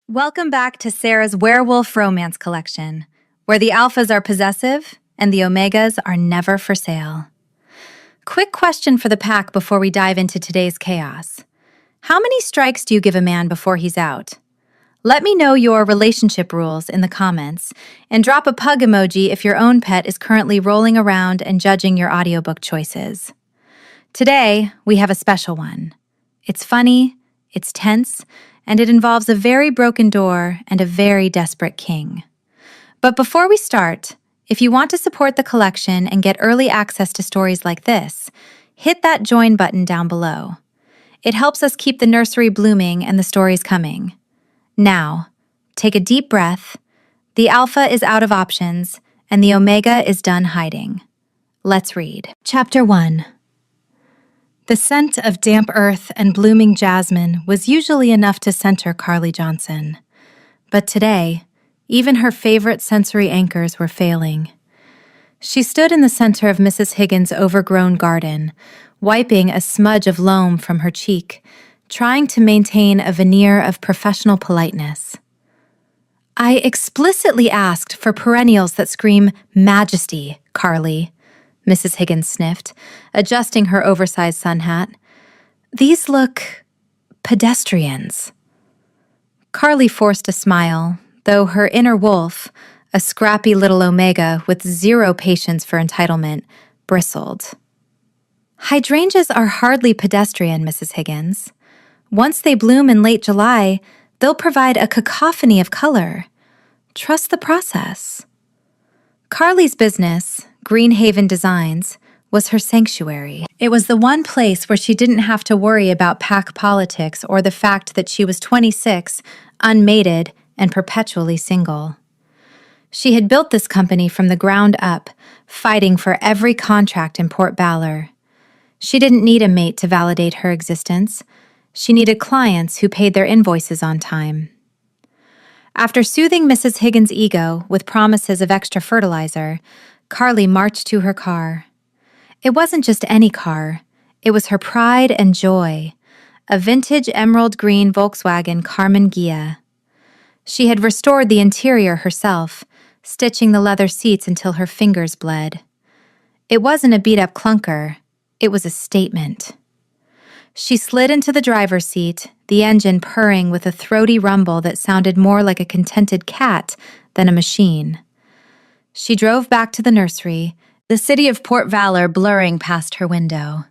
Welcome back to Sarah's Werewolf Romance Collection, where the alphas are possessive and the omegas are never for sale. Quick question for the pack before we dive into today's chaos. How many strikes do you give a man before he's out? Let me know your relationship rules in the comments, and drop a pug emoji if your own pet is currently rolling around and judging your audiobook choices. Today, we have a special one. It's funny, it's tense, and it involves a very broken door and a very desperate king. But before we start, if you want to support the collection and get early access to stories like this, hit that join button down below. It helps us keep the nursery blooming and the stories coming. Now, take a deep breath. The alpha is out of options, and the omega is done hiding. Let's read. Chapter 1. The scent of damp earth and blooming jasmine was usually enough to center Carly Johnson. But today, even her favorite sensory anchors were failing. She stood in the center of Mrs. Higgins' overgrown garden, wiping a smudge of loam from her cheek, trying to maintain a veneer of professional politeness. "I explicitly asked for perennials that scream majesty, Carly," Mrs. Higgins sniffed, adjusting her oversized sun hat. "These look pedestrians." Carly forced a smile, though her inner wolf, a scrappy little omega with zero patience for entitlement, bristled. "Hydrangeas are hardly pedestrian, Mrs. Higgins. Once they bloom in late July, they'll provide a cacophony of color. Trust the process." Carly's business, Greenhaven Designs, was her sanctuary. It was the one place where she didn't have to worry about pack politics or the fact that she was 26, unmated, and perpetually single. She had built this company from the ground up, fighting for every contract in Port Ballor. She didn't need a mate to validate her existence. She needed clients who paid their invoices on time. After soothing Mrs. Higgins' ego with promises of extra fertilizer, Carly marched to her car. It wasn't just any car. It was her pride and joy, a vintage emerald green Volkswagen Karmann Ghia. She had restored the interior herself, stitching the leather seats until her fingers bled. It wasn't a beat-up clunker. It was a statement. She slid into the driver's seat, the engine purring with a throaty rumble that sounded more like a contented cat than a machine. She drove back to the nursery, the city of Port Ballor blurring past her window.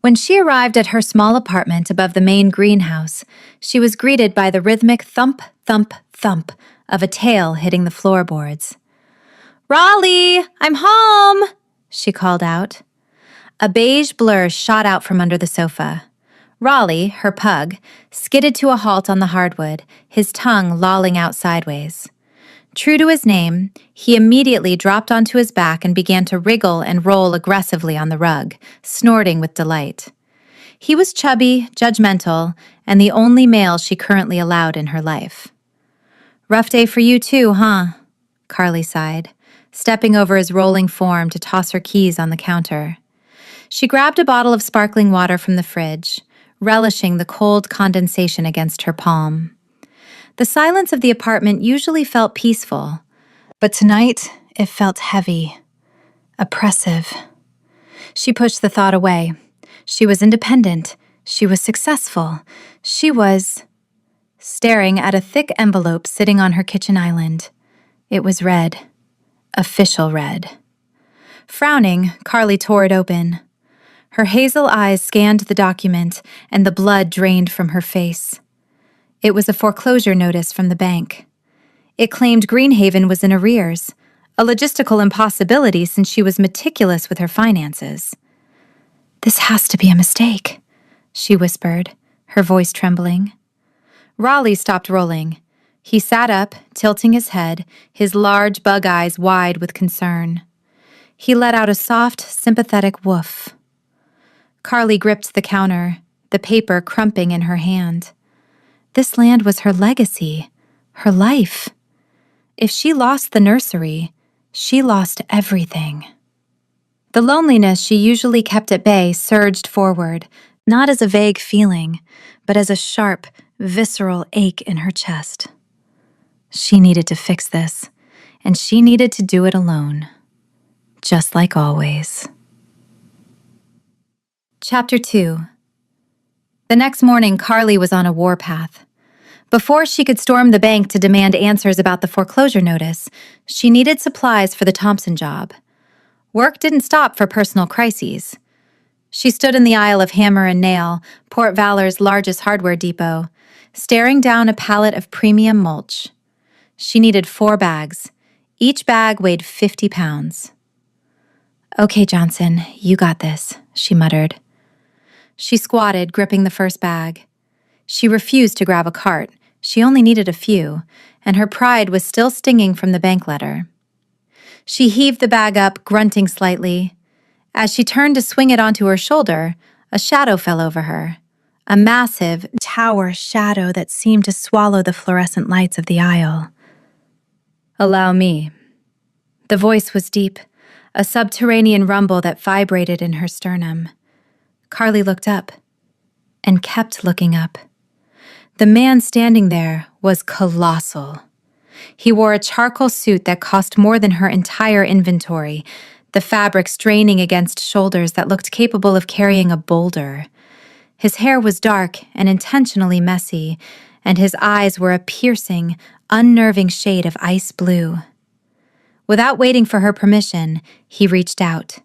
When she arrived at her small apartment above the main greenhouse, she was greeted by the rhythmic thump, thump, thump of a tail hitting the floorboards. "Raleigh, I'm home!" she called out. A beige blur shot out from under the sofa. Raleigh, her pug, skidded to a halt on the hardwood, his tongue lolling out sideways. True to his name, he immediately dropped onto his back and began to wriggle and roll aggressively on the rug, snorting with delight. He was chubby, judgmental, and the only male she currently allowed in her life. "Rough day for you too, huh?" Carly sighed, stepping over his rolling form to toss her keys on the counter. She grabbed a bottle of sparkling water from the fridge, relishing the cold condensation against her palm. The silence of the apartment usually felt peaceful, but tonight it felt heavy, oppressive. She pushed the thought away. She was independent. She was successful. She was staring at a thick envelope sitting on her kitchen island. It was red. Official red. Frowning, Carly tore it open. Her hazel eyes scanned the document, and the blood drained from her face. It was a foreclosure notice from the bank. It claimed Greenhaven was in arrears, a logistical impossibility since she was meticulous with her finances. "This has to be a mistake," she whispered, her voice trembling. Raleigh stopped rolling. He sat up, tilting his head, his large bug eyes wide with concern. He let out a soft, sympathetic woof. Carly gripped the counter, the paper crumping in her hand. This land was her legacy, her life. If she lost the nursery, she lost everything. The loneliness she usually kept at bay surged forward, not as a vague feeling, but as a sharp, visceral ache in her chest. She needed to fix this, and she needed to do it alone, just like always. Chapter 2. The next morning, Carly was on a warpath. Before she could storm the bank to demand answers about the foreclosure notice, she needed supplies for the Thompson job. Work didn't stop for personal crises. She stood in the aisle of Hammer and Nail, Port Valor's largest hardware depot, staring down a pallet of premium mulch. She needed 4 bags. Each bag weighed 50 pounds. "Okay, Johnson, you got this," she muttered. She squatted, gripping the first bag. She refused to grab a cart. She only needed a few, and her pride was still stinging from the bank letter. She heaved the bag up, grunting slightly. As she turned to swing it onto her shoulder, a shadow fell over her. A massive tower shadow that seemed to swallow the fluorescent lights of the aisle. "Allow me." The voice was deep, a subterranean rumble that vibrated in her sternum. Carly looked up, and kept looking up. The man standing there was colossal. He wore a charcoal suit that cost more than her entire inventory, the fabric straining against shoulders that looked capable of carrying a boulder. His hair was dark and intentionally messy, and his eyes were a piercing, unnerving shade of ice blue. Without waiting for her permission, he reached out.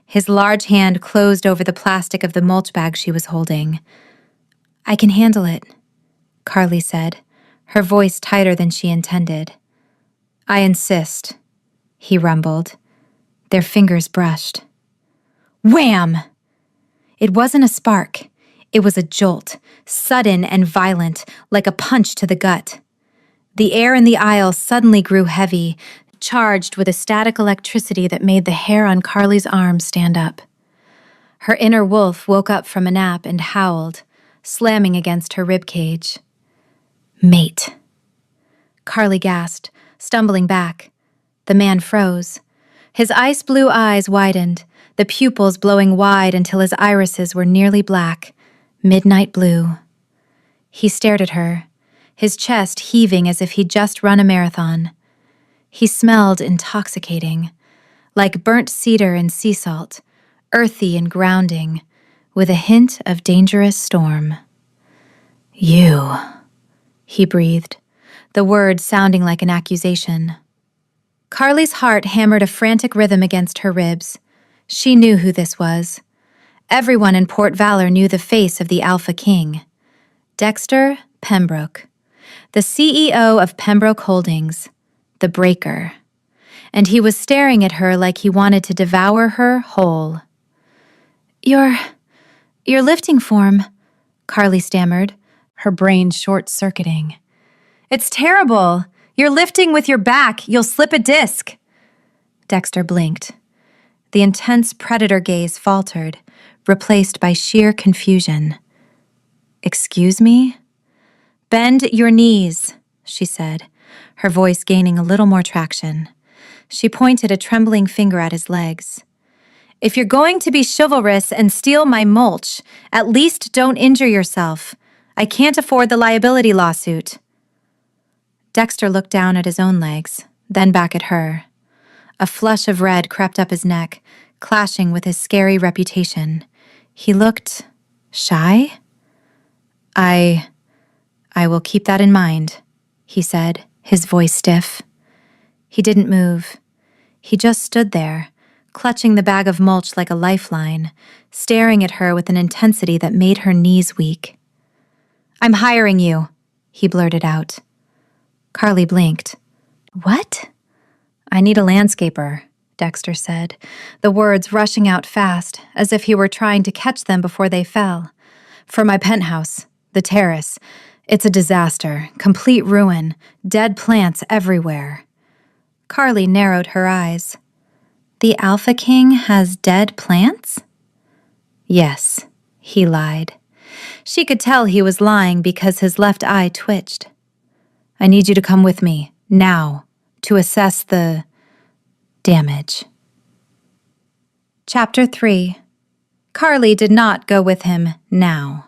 His large hand closed over the plastic of the mulch bag she was holding. "I can handle it," Carly said, her voice tighter than she intended. "I insist," he rumbled. Their fingers brushed. Wham! It wasn't a spark. It was a jolt, sudden and violent, like a punch to the gut. The air in the aisle suddenly grew heavy, charged with a static electricity that made the hair on Carly's arms stand up. Her inner wolf woke up from a nap and howled, slamming against her ribcage. "Mate." Carly gasped, stumbling back. The man froze. His ice blue eyes widened, the pupils blowing wide until his irises were nearly black, midnight blue. He stared at her, his chest heaving as if he'd just run a marathon. He smelled intoxicating, like burnt cedar and sea salt, earthy and grounding, with a hint of dangerous storm. "You," he breathed, the word sounding like an accusation. Carly's heart hammered a frantic rhythm against her ribs. She knew who this was. Everyone in Port Valor knew the face of the Alpha King. Dexter Pembroke, the CEO of Pembroke Holdings, the Breaker. And he was staring at her like he wanted to devour her whole. Your lifting form," Carly stammered, her brain short-circuiting. "It's terrible. You're lifting with your back. You'll slip a disc." Dexter blinked. The intense predator gaze faltered, replaced by sheer confusion. "Excuse me?" "Bend your knees," she said, her voice gaining a little more traction. She pointed a trembling finger at his legs. "If you're going to be chivalrous and steal my mulch, at least don't injure yourself. I can't afford the liability lawsuit." Dexter looked down at his own legs, then back at her. A flush of red crept up his neck, clashing with his scary reputation. He looked shy? I will keep that in mind," he said, his voice stiff. He didn't move. He just stood there, clutching the bag of mulch like a lifeline, staring at her with an intensity that made her knees weak. "I'm hiring you," he blurted out. Carly blinked. "What?" "I need a landscaper," Dexter said, the words rushing out fast, as if he were trying to catch them before they fell. "For my penthouse, the terrace. It's a disaster, complete ruin, dead plants everywhere." Carly narrowed her eyes. "The Alpha King has dead plants?" "Yes," he lied. She could tell he was lying because his left eye twitched. "I need you to come with me, now, to assess the damage." Chapter 3. Carly did not go with him now.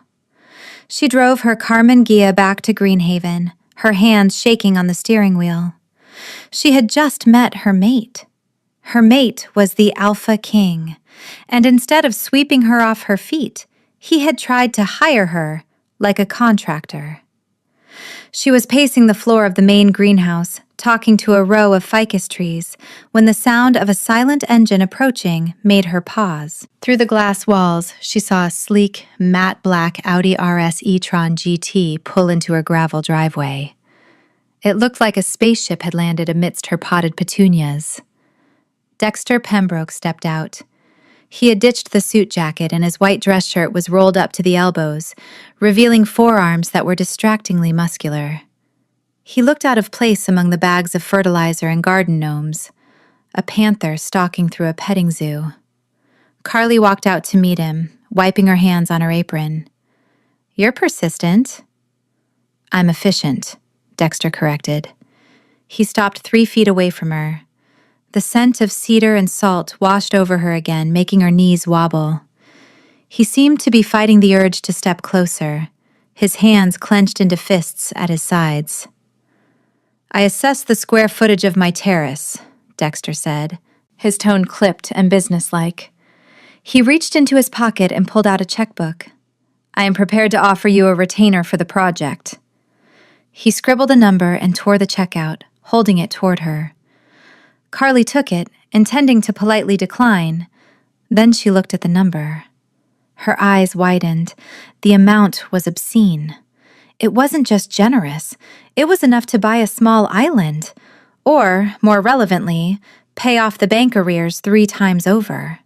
She drove her Carmen Ghia back to Greenhaven, her hands shaking on the steering wheel. She had just met her mate. Her mate was the Alpha King, and instead of sweeping her off her feet, he had tried to hire her like a contractor. She was pacing the floor of the main greenhouse, talking to a row of ficus trees, when the sound of a silent engine approaching made her pause. Through the glass walls, she saw a sleek, matte black Audi RS e-tron GT pull into her gravel driveway. It looked like a spaceship had landed amidst her potted petunias. Dexter Pembroke stepped out. He had ditched the suit jacket and his white dress shirt was rolled up to the elbows, revealing forearms that were distractingly muscular. He looked out of place among the bags of fertilizer and garden gnomes, a panther stalking through a petting zoo. Carly walked out to meet him, wiping her hands on her apron. "You're persistent." "I'm efficient," Dexter corrected. He stopped 3 feet away from her. The scent of cedar and salt washed over her again, making her knees wobble. He seemed to be fighting the urge to step closer, his hands clenched into fists at his sides. "I assessed the square footage of my terrace," Dexter said, his tone clipped and businesslike. He reached into his pocket and pulled out a checkbook. "I am prepared to offer you a retainer for the project." He scribbled a number and tore the check out, holding it toward her. Carly took it, intending to politely decline. Then she looked at the number. Her eyes widened. The amount was obscene. It wasn't just generous. It was enough to buy a small island, or, more relevantly, pay off the bank arrears 3 times over.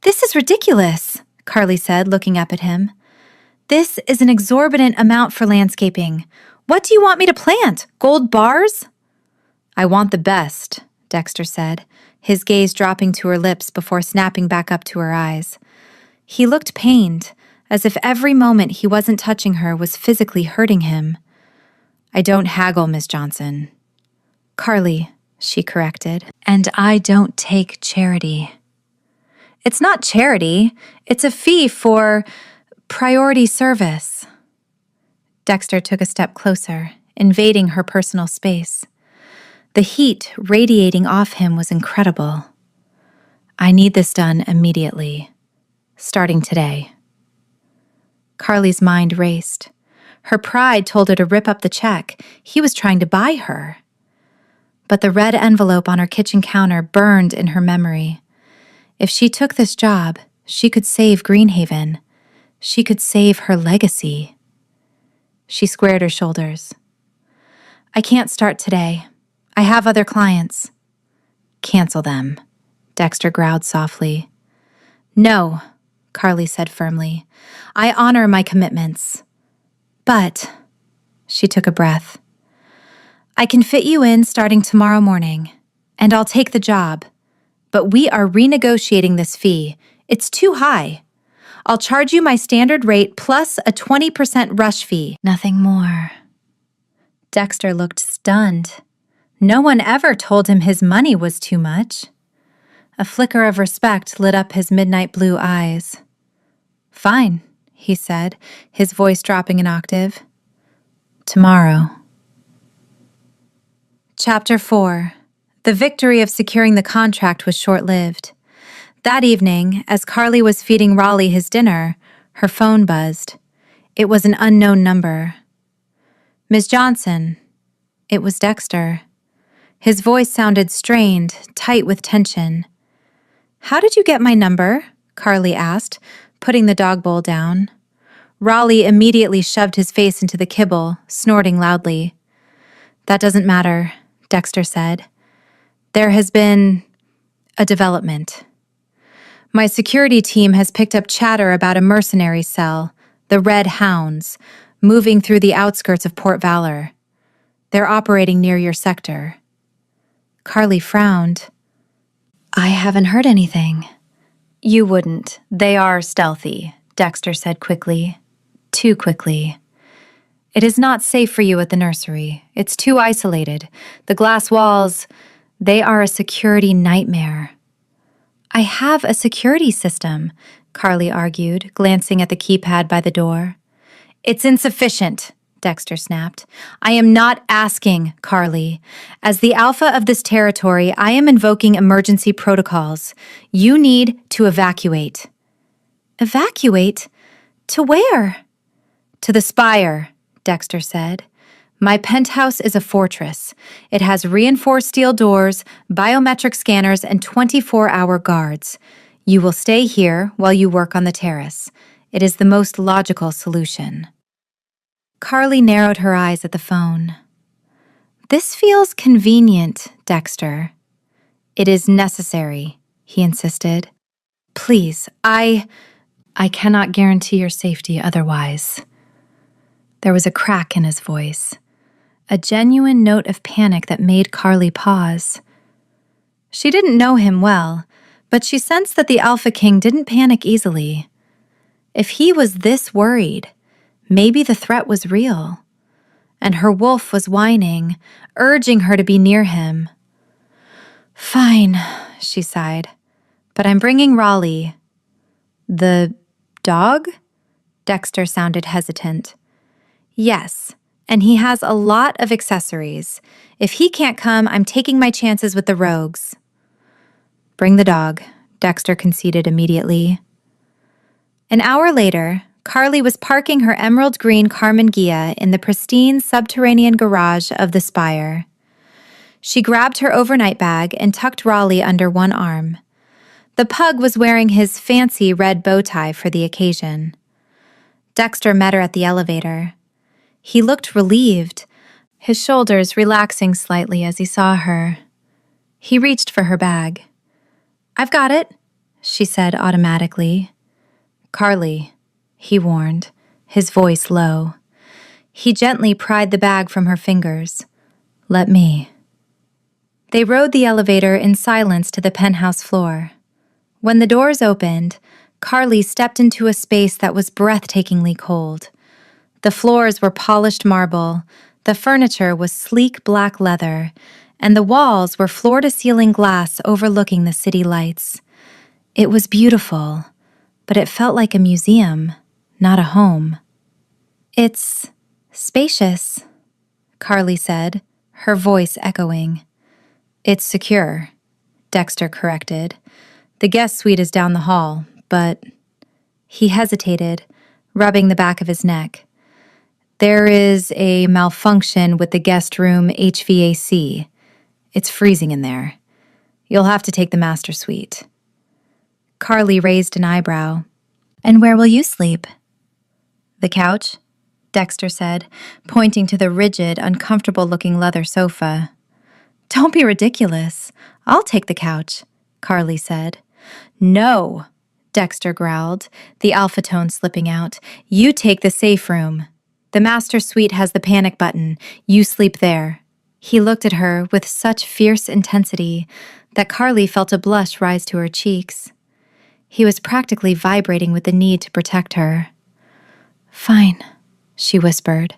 "This is ridiculous," Carly said, looking up at him. "This is an exorbitant amount for landscaping. What do you want me to plant? Gold bars?" "I want the best," Dexter said, his gaze dropping to her lips before snapping back up to her eyes. He looked pained, as if every moment he wasn't touching her was physically hurting him. "I don't haggle, Miss Johnson." "Carly," she corrected, "and I don't take charity." "It's not charity. It's a fee for priority service." Dexter took a step closer, invading her personal space. The heat radiating off him was incredible. "I need this done immediately, starting today." Carly's mind raced. Her pride told her to rip up the check. He was trying to buy her. But the red envelope on her kitchen counter burned in her memory. If she took this job, she could save Greenhaven. She could save her legacy. She squared her shoulders. "I can't start today. I have other clients." "Cancel them," Dexter growled softly. "No," Carly said firmly. "I honor my commitments. But," she took a breath, "I can fit you in starting tomorrow morning, and I'll take the job. But we are renegotiating this fee. It's too high. I'll charge you my standard rate plus a 20% rush fee. Nothing more." Dexter looked stunned. No one ever told him his money was too much. A flicker of respect lit up his midnight blue eyes. "Fine," he said, his voice dropping an octave. "Tomorrow." Chapter 4. The victory of securing the contract was short-lived. That evening, as Carly was feeding Raleigh his dinner, her phone buzzed. It was an unknown number. "Ms. Johnson." It was Dexter. His voice sounded strained, tight with tension. "How did you get my number?" Carly asked, putting the dog bowl down. Raleigh immediately shoved his face into the kibble, snorting loudly. "That doesn't matter," Dexter said. "There has been a development. My security team has picked up chatter about a mercenary cell, the Red Hounds, moving through the outskirts of Port Valor. They're operating near your sector." Carly frowned. "I haven't heard anything." "You wouldn't. They are stealthy," Dexter said quickly. Too quickly. "It is not safe for you at the nursery. It's too isolated. The glass walls, they are a security nightmare." "I have a security system," Carly argued, glancing at the keypad by the door. It's insufficient, Dexter snapped. I am not asking, Carly. As the alpha of this territory, I am invoking emergency protocols. You need to evacuate. Evacuate? To where? To the spire, Dexter said. My penthouse is a fortress. It has reinforced steel doors, biometric scanners, and 24-hour guards. You will stay here while you work on the terrace. It is the most logical solution. Carly narrowed her eyes at the phone. This feels convenient, Dexter. It is necessary, he insisted. Please, I cannot guarantee your safety otherwise. There was a crack in his voice, a genuine note of panic that made Carly pause. She didn't know him well, but she sensed that the Alpha King didn't panic easily. If he was this worried, maybe the threat was real. And her wolf was whining, urging her to be near him. Fine, she sighed, but I'm bringing Raleigh. The dog? Dexter sounded hesitant. Yes, and he has a lot of accessories. If he can't come, I'm taking my chances with the rogues. Bring the dog, Dexter conceded immediately. An hour later, Carly was parking her emerald green Karmann Ghia in the pristine subterranean garage of the Spire. She grabbed her overnight bag and tucked Raleigh under one arm. The pug was wearing his fancy red bow tie for the occasion. Dexter met her at the elevator. He looked relieved, his shoulders relaxing slightly as he saw her. He reached for her bag. I've got it, she said automatically. Carly, he warned, his voice low. He gently pried the bag from her fingers. Let me. They rode the elevator in silence to the penthouse floor. When the doors opened, Carly stepped into a space that was breathtakingly cold. The floors were polished marble, the furniture was sleek black leather, and the walls were floor-to-ceiling glass overlooking the city lights. It was beautiful, but it felt like a museum, not a home. It's spacious, Carly said, her voice echoing. It's secure, Dexter corrected. The guest suite is down the hall, but... He hesitated, rubbing the back of his neck. There is a malfunction with the guest room HVAC. It's freezing in there. You'll have to take the master suite. Carly raised an eyebrow. And where will you sleep? The couch, Dexter said, pointing to the rigid, uncomfortable-looking leather sofa. Don't be ridiculous. I'll take the couch, Carly said. No, Dexter growled, the alpha tone slipping out. You take the safe room. The master suite has the panic button. You sleep there. He looked at her with such fierce intensity that Carly felt a blush rise to her cheeks. He was practically vibrating with the need to protect her. Fine, she whispered.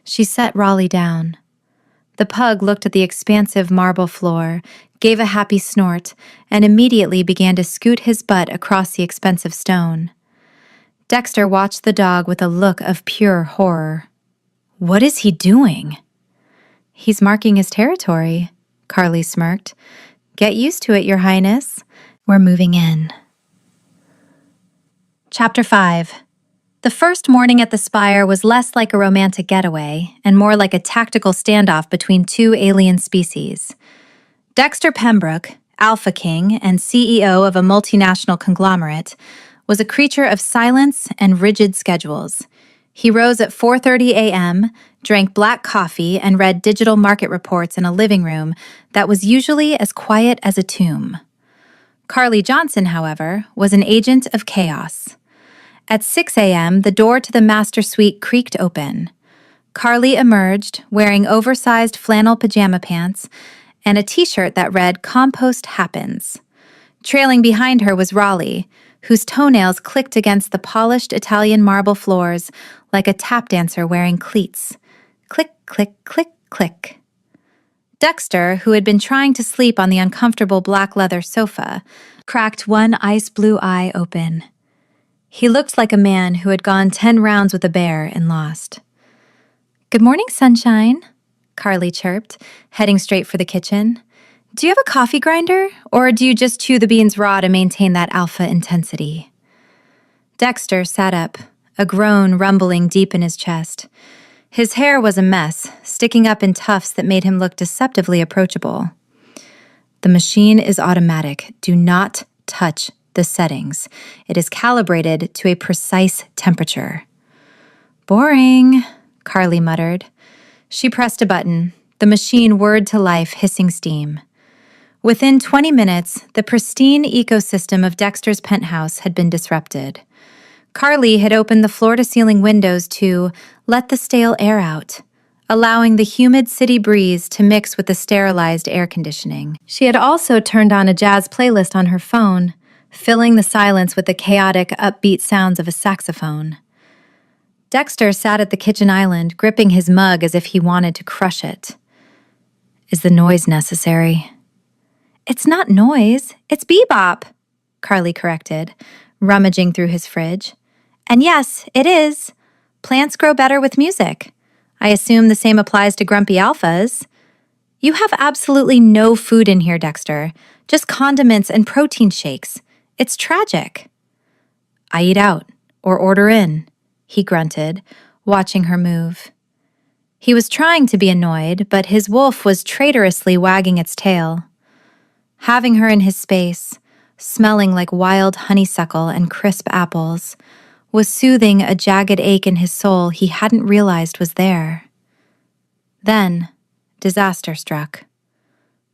She set Raleigh down. The pug looked at the expansive marble floor, gave a happy snort, and immediately began to scoot his butt across the expensive stone. Dexter watched the dog with a look of pure horror. What is he doing? He's marking his territory, Carly smirked. Get used to it, Your Highness. We're moving in. Chapter 5. The first morning at the Spire was less like a romantic getaway and more like a tactical standoff between two alien species. Dexter Pembroke, Alpha King and CEO of a multinational conglomerate, was a creature of silence and rigid schedules. He rose at 4:30 a.m., drank black coffee, and read digital market reports in a living room that was usually as quiet as a tomb. Carly Johnson, however, was an agent of chaos. At 6 a.m., the door to the master suite creaked open. Carly emerged, wearing oversized flannel pajama pants and a t-shirt that read, Compost Happens. Trailing behind her was Raleigh, whose toenails clicked against the polished Italian marble floors like a tap dancer wearing cleats. Click, click, click, click. Dexter, who had been trying to sleep on the uncomfortable black leather sofa, cracked one ice blue eye open. He looked like a man who had gone 10 rounds with a bear and lost. "Good morning, sunshine," Carly chirped, heading straight for the kitchen. "Do you have a coffee grinder, or do you just chew the beans raw to maintain that alpha intensity?" Dexter sat up, a groan rumbling deep in his chest. His hair was a mess, sticking up in tufts that made him look deceptively approachable. "The machine is automatic. Do not touch the settings. It is calibrated to a precise temperature." "Boring," Carly muttered. She pressed a button. The machine whirred to life, hissing steam. Within 20 minutes, the pristine ecosystem of Dexter's penthouse had been disrupted. Carly had opened the floor-to-ceiling windows to let the stale air out, allowing the humid city breeze to mix with the sterilized air conditioning. She had also turned on a jazz playlist on her phone, filling the silence with the chaotic, upbeat sounds of a saxophone. Dexter sat at the kitchen island, gripping his mug as if he wanted to crush it. "Is the noise necessary?" "It's not noise, it's bebop," Carly corrected, rummaging through his fridge. "And yes, it is. Plants grow better with music. I assume the same applies to grumpy alphas. You have absolutely no food in here, Dexter. Just condiments and protein shakes. It's tragic." "I eat out, or order in," he grunted, watching her move. He was trying to be annoyed, but his wolf was traitorously wagging its tail. Having her in his space, smelling like wild honeysuckle and crisp apples, was soothing a jagged ache in his soul he hadn't realized was there. Then, disaster struck.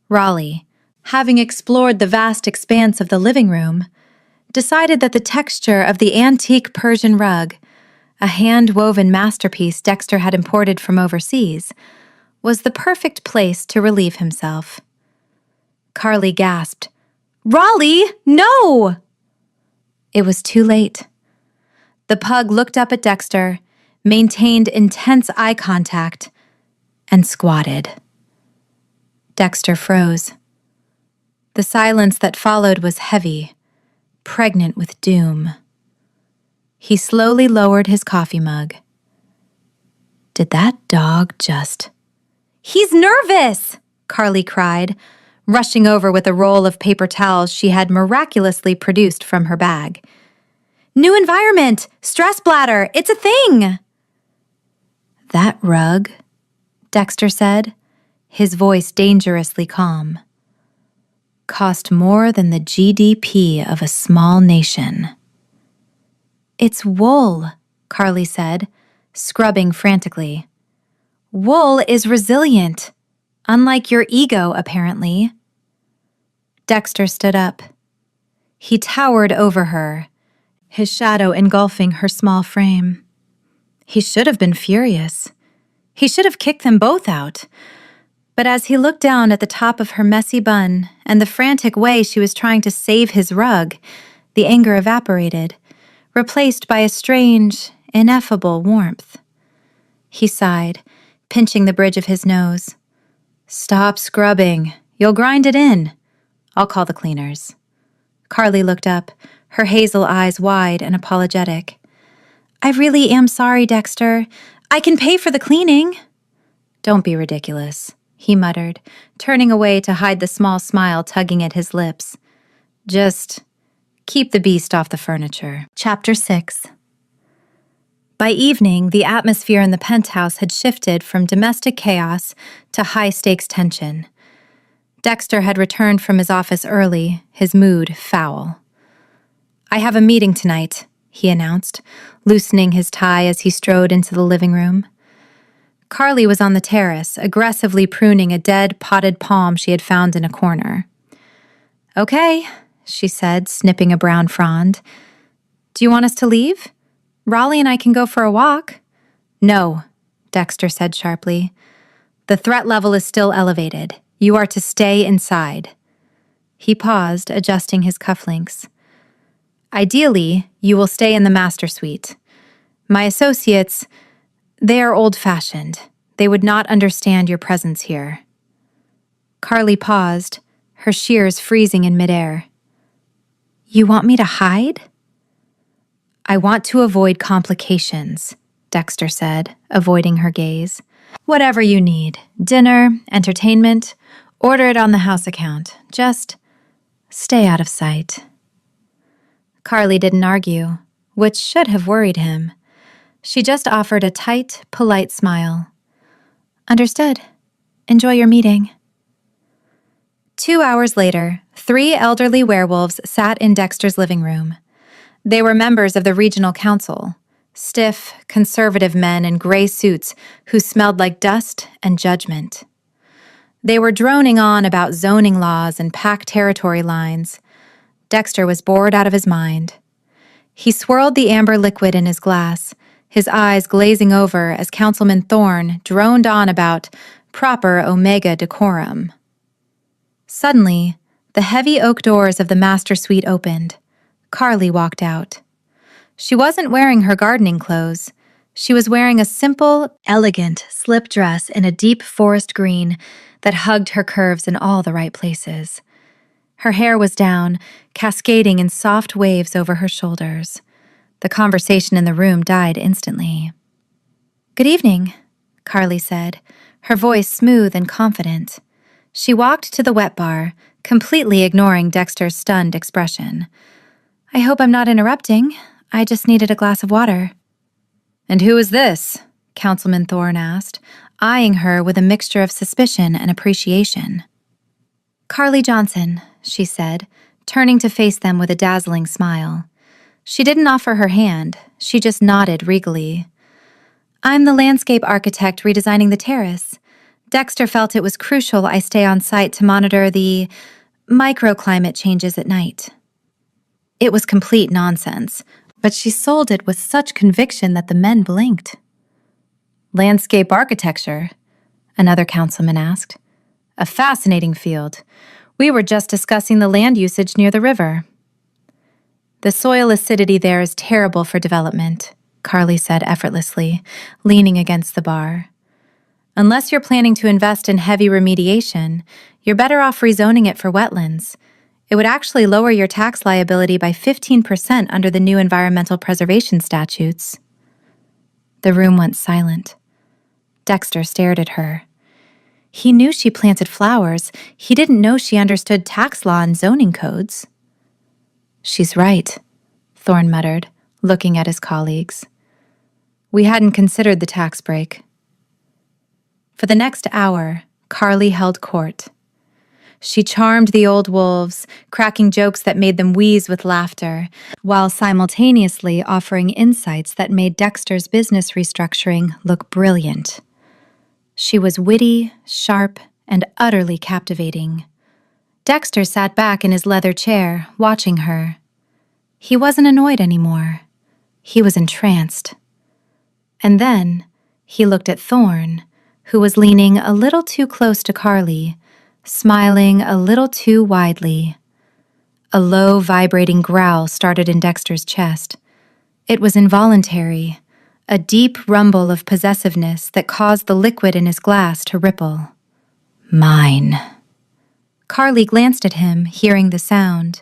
Raleigh, having explored the vast expanse of the living room, decided that the texture of the antique Persian rug, a hand-woven masterpiece Dexter had imported from overseas, was the perfect place to relieve himself. Carly gasped, "Raleigh, no!" It was too late. The pug looked up at Dexter, maintained intense eye contact, and squatted. Dexter froze. The silence that followed was heavy, pregnant with doom. He slowly lowered his coffee mug. Did that dog just... "He's nervous!" Carly cried, rushing over with a roll of paper towels she had miraculously produced from her bag. "New environment! Stress bladder! It's a thing!" "That rug," Dexter said, his voice dangerously calm, "cost more than the GDP of a small nation." "It's wool," Carly said, scrubbing frantically. "Wool is resilient, unlike your ego, apparently." Dexter stood up. He towered over her, his shadow engulfing her small frame. He should have been furious. He should have kicked them both out. But as he looked down at the top of her messy bun and the frantic way she was trying to save his rug, the anger evaporated, replaced by a strange, ineffable warmth. He sighed, pinching the bridge of his nose. "Stop scrubbing. You'll grind it in. I'll call the cleaners." Carly looked up, her hazel eyes wide and apologetic. "I really am sorry, Dexter. I can pay for the cleaning." "Don't be ridiculous," he muttered, turning away to hide the small smile tugging at his lips. "Just keep the beast off the furniture." Chapter 6. By evening, the atmosphere in the penthouse had shifted from domestic chaos to high-stakes tension. Dexter had returned from his office early, his mood foul. "I have a meeting tonight," he announced, loosening his tie as he strode into the living room. Carly was on the terrace, aggressively pruning a dead potted palm she had found in a corner. "Okay," she said, snipping a brown frond. "Do you want us to leave? Raleigh and I can go for a walk." "No," Dexter said sharply. "The threat level is still elevated. You are to stay inside." He paused, adjusting his cufflinks. "Ideally, you will stay in the master suite. My associates, they are old-fashioned. They would not understand your presence here." Carly paused, her shears freezing in midair. "You want me to hide?" I want to avoid complications, Dexter said, avoiding her gaze. Whatever you need, dinner, entertainment, order it on the house account. Just stay out of sight. Carly didn't argue, which should have worried him. She just offered a tight, polite smile. Understood. Enjoy your meeting. 2 hours later, 3 elderly werewolves sat in Dexter's living room. They were members of the regional council, stiff, conservative men in gray suits who smelled like dust and judgment. They were droning on about zoning laws and pack territory lines. Dexter was bored out of his mind. He swirled the amber liquid in his glass, his eyes glazing over as Councilman Thorne droned on about proper Omega decorum. Suddenly, the heavy oak doors of the master suite opened. Carly walked out. She wasn't wearing her gardening clothes. She was wearing a simple, elegant slip dress in a deep forest green that hugged her curves in all the right places. Her hair was down, cascading in soft waves over her shoulders. The conversation in the room died instantly. "Good evening," Carly said, her voice smooth and confident. She walked to the wet bar, completely ignoring Dexter's stunned expression. "I hope I'm not interrupting. I just needed a glass of water." "And who is this?" Councilman Thorne asked, eyeing her with a mixture of suspicion and appreciation. "Carly Johnson," she said, turning to face them with a dazzling smile. She didn't offer her hand, she just nodded regally. "I'm the landscape architect redesigning the terrace. Dexter felt it was crucial I stay on site to monitor the microclimate changes at night." It was complete nonsense, but she sold it with such conviction that the men blinked. "Landscape architecture?" another councilman asked. "A fascinating field. We were just discussing the land usage near the river." "The soil acidity there is terrible for development," Carly said effortlessly, leaning against the bar. "Unless you're planning to invest in heavy remediation, you're better off rezoning it for wetlands. It would actually lower your tax liability by 15% under the new environmental preservation statutes." The room went silent. Dexter stared at her. He knew she planted flowers. He didn't know she understood tax law and zoning codes. "She's right," Thorne muttered, looking at his colleagues. "We hadn't considered the tax break." For the next hour, Carly held court. She charmed the old wolves, cracking jokes that made them wheeze with laughter, while simultaneously offering insights that made Dexter's business restructuring look brilliant. She was witty, sharp, and utterly captivating. Dexter sat back in his leather chair, watching her. He wasn't annoyed anymore. He was entranced. And then he looked at Thorne, who was leaning a little too close to Carly, smiling a little too widely. A low, vibrating growl started in Dexter's chest. It was involuntary, a deep rumble of possessiveness that caused the liquid in his glass to ripple. "Mine." Carly glanced at him, hearing the sound.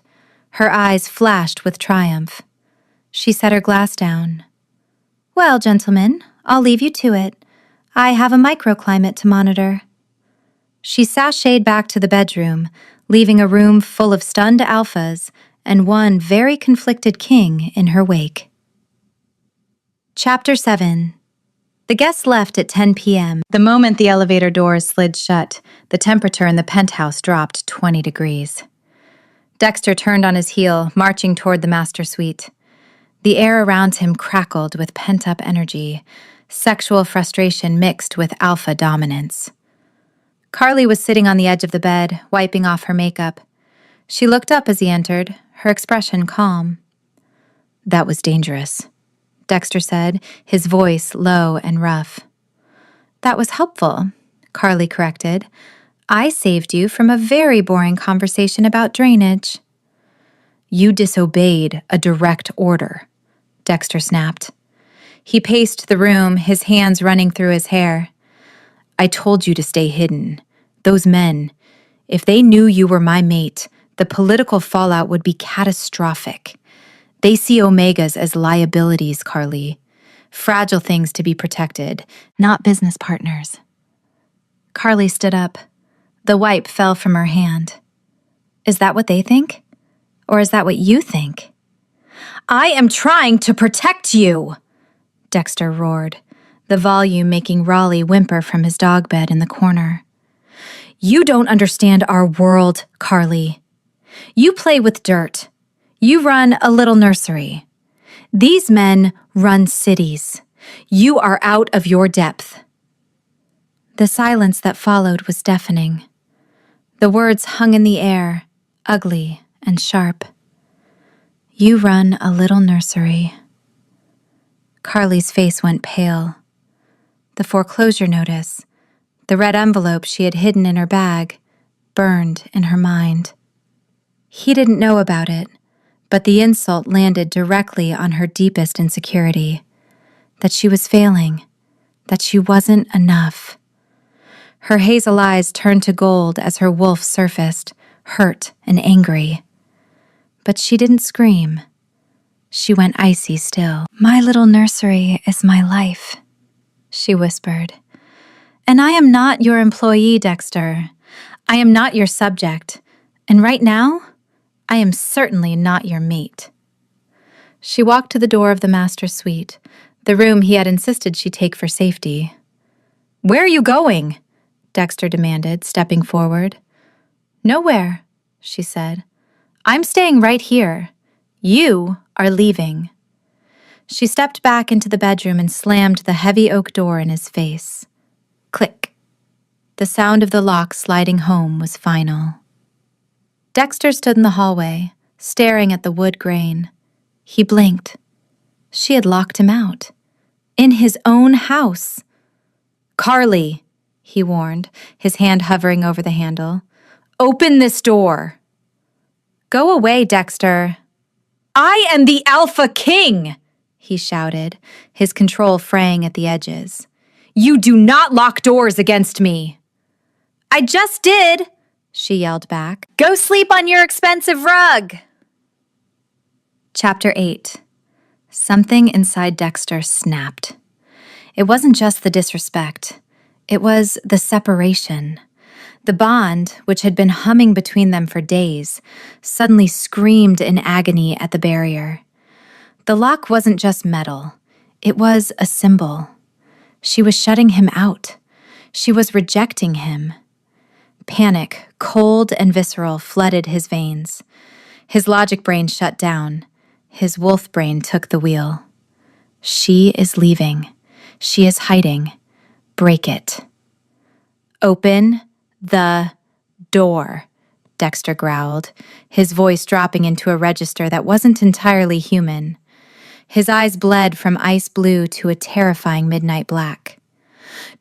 Her eyes flashed with triumph. She set her glass down. "Well, gentlemen, I'll leave you to it. I have a microclimate to monitor." She sashayed back to the bedroom, leaving a room full of stunned alphas and one very conflicted king in her wake. Chapter 7. The guests left at 10 p.m. The moment the elevator doors slid shut, the temperature in the penthouse dropped 20 degrees. Dexter turned on his heel, marching toward the master suite. The air around him crackled with pent-up energy, sexual frustration mixed with alpha dominance. Carly was sitting on the edge of the bed, wiping off her makeup. She looked up as he entered, her expression calm. "That was dangerous," Dexter said, his voice low and rough. "That was helpful," Carly corrected. "I saved you from a very boring conversation about drainage." "You disobeyed a direct order," Dexter snapped. He paced the room, his hands running through his hair. "I told you to stay hidden. Those men, if they knew you were my mate, the political fallout would be catastrophic. They see Omegas as liabilities, Carly. Fragile things to be protected, not business partners. Carly stood up. The wipe fell from her hand. Is that what they think? Or is that what you think? I am trying to protect you, Dexter roared, the volume making Raleigh whimper from his dog bed in the corner. You don't understand our world, Carly. You play with dirt. You run a little nursery. These men run cities. You are out of your depth. The silence that followed was deafening. The words hung in the air, ugly and sharp. You run a little nursery. Carly's face went pale. The foreclosure notice, the red envelope she had hidden in her bag, burned in her mind. He didn't know about it, but the insult landed directly on her deepest insecurity, that she was failing, that she wasn't enough. Her hazel eyes turned to gold as her wolf surfaced, hurt and angry. But she didn't scream. She went icy still. My little nursery is my life, she whispered. And I am not your employee, Dexter. I am not your subject. And right now, I am certainly not your mate. She walked to the door of the master suite, the room he had insisted she take for safety. Where are you going? Dexter demanded, stepping forward. Nowhere, she said. I'm staying right here. You are leaving. She stepped back into the bedroom and slammed the heavy oak door in his face. Click. The sound of the lock sliding home was final. Dexter stood in the hallway, staring at the wood grain. He blinked. She had locked him out. In his own house. Carly, he warned, his hand hovering over the handle. Open this door. Go away, Dexter. I am the Alpha King, he shouted, his control fraying at the edges. You do not lock doors against me. I just did, she yelled back. Go sleep on your expensive rug. Chapter 8. Something inside Dexter snapped. It wasn't just the disrespect. It was the separation. The bond, which had been humming between them for days, suddenly screamed in agony at the barrier. The lock wasn't just metal. It was a symbol. She was shutting him out. She was rejecting him. Panic, cold and visceral, flooded his veins. His logic brain shut down. His wolf brain took the wheel. She is leaving. She is hiding. Break it. Open the door, Dexter growled, his voice dropping into a register that wasn't entirely human. His eyes bled from ice blue to a terrifying midnight black.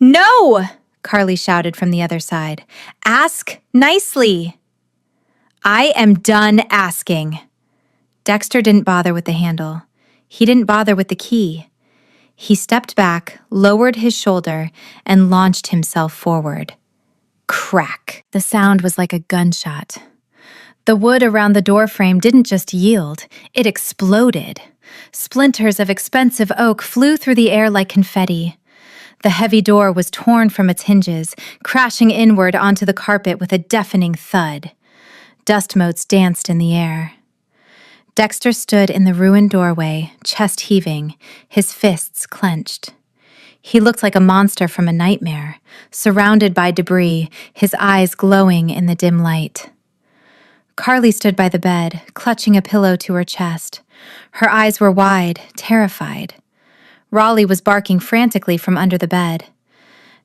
No! Carly shouted from the other side. Ask nicely. I am done asking. Dexter didn't bother with the handle. He didn't bother with the key. He stepped back, lowered his shoulder, and launched himself forward. Crack. The sound was like a gunshot. The wood around the doorframe didn't just yield, it exploded. Splinters of expensive oak flew through the air like confetti. The heavy door was torn from its hinges, crashing inward onto the carpet with a deafening thud. Dust motes danced in the air. Dexter stood in the ruined doorway, chest heaving, his fists clenched. He looked like a monster from a nightmare, surrounded by debris, his eyes glowing in the dim light. Carly stood by the bed, clutching a pillow to her chest. Her eyes were wide, terrified. Raleigh was barking frantically from under the bed.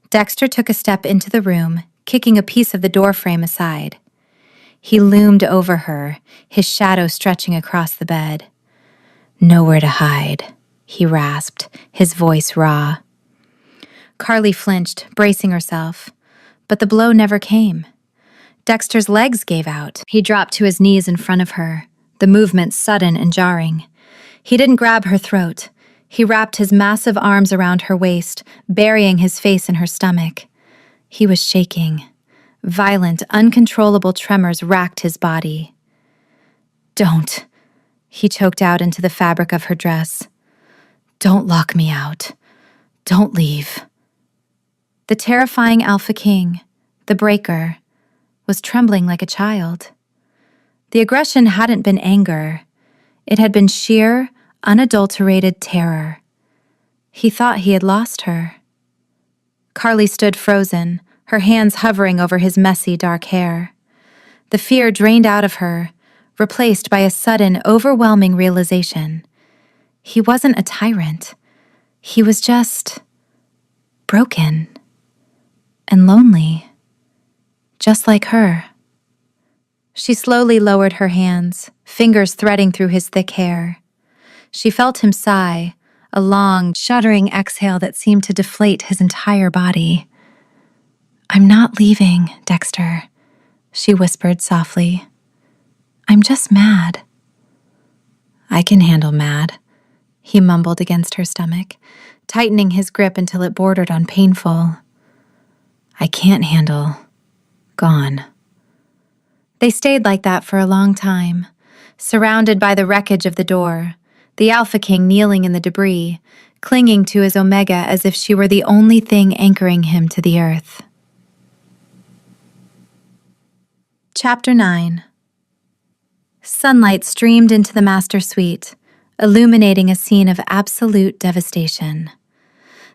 Dexter took a step into the room, kicking a piece of the doorframe aside. He loomed over her, his shadow stretching across the bed. Nowhere to hide, he rasped, his voice raw. Carly flinched, bracing herself, but the blow never came. Dexter's legs gave out. He dropped to his knees in front of her, the movement sudden and jarring. He didn't grab her throat. He wrapped his massive arms around her waist, burying his face in her stomach. He was shaking. Violent, uncontrollable tremors racked his body. Don't. he choked out into the fabric of her dress. "Don't lock me out. Don't leave." The terrifying Alpha King, the Breaker, was trembling like a child. The aggression hadn't been anger. It had been sheer, unadulterated terror. He thought he had lost her. Carly stood frozen, her hands hovering over his messy, dark hair. The fear drained out of her, replaced by a sudden, overwhelming realization. He wasn't a tyrant. He was just broken and lonely, just like her. She slowly lowered her hands, fingers threading through his thick hair. She felt him sigh, a long, shuddering exhale that seemed to deflate his entire body. "I'm not leaving, Dexter," she whispered softly. "I'm just mad." "I can handle mad," he mumbled against her stomach, tightening his grip until it bordered on painful. "I can't handle gone." They stayed like that for a long time, surrounded by the wreckage of the door, the Alpha King kneeling in the debris, clinging to his Omega as if she were the only thing anchoring him to the earth. Chapter 9. Sunlight streamed into the master suite, illuminating a scene of absolute devastation.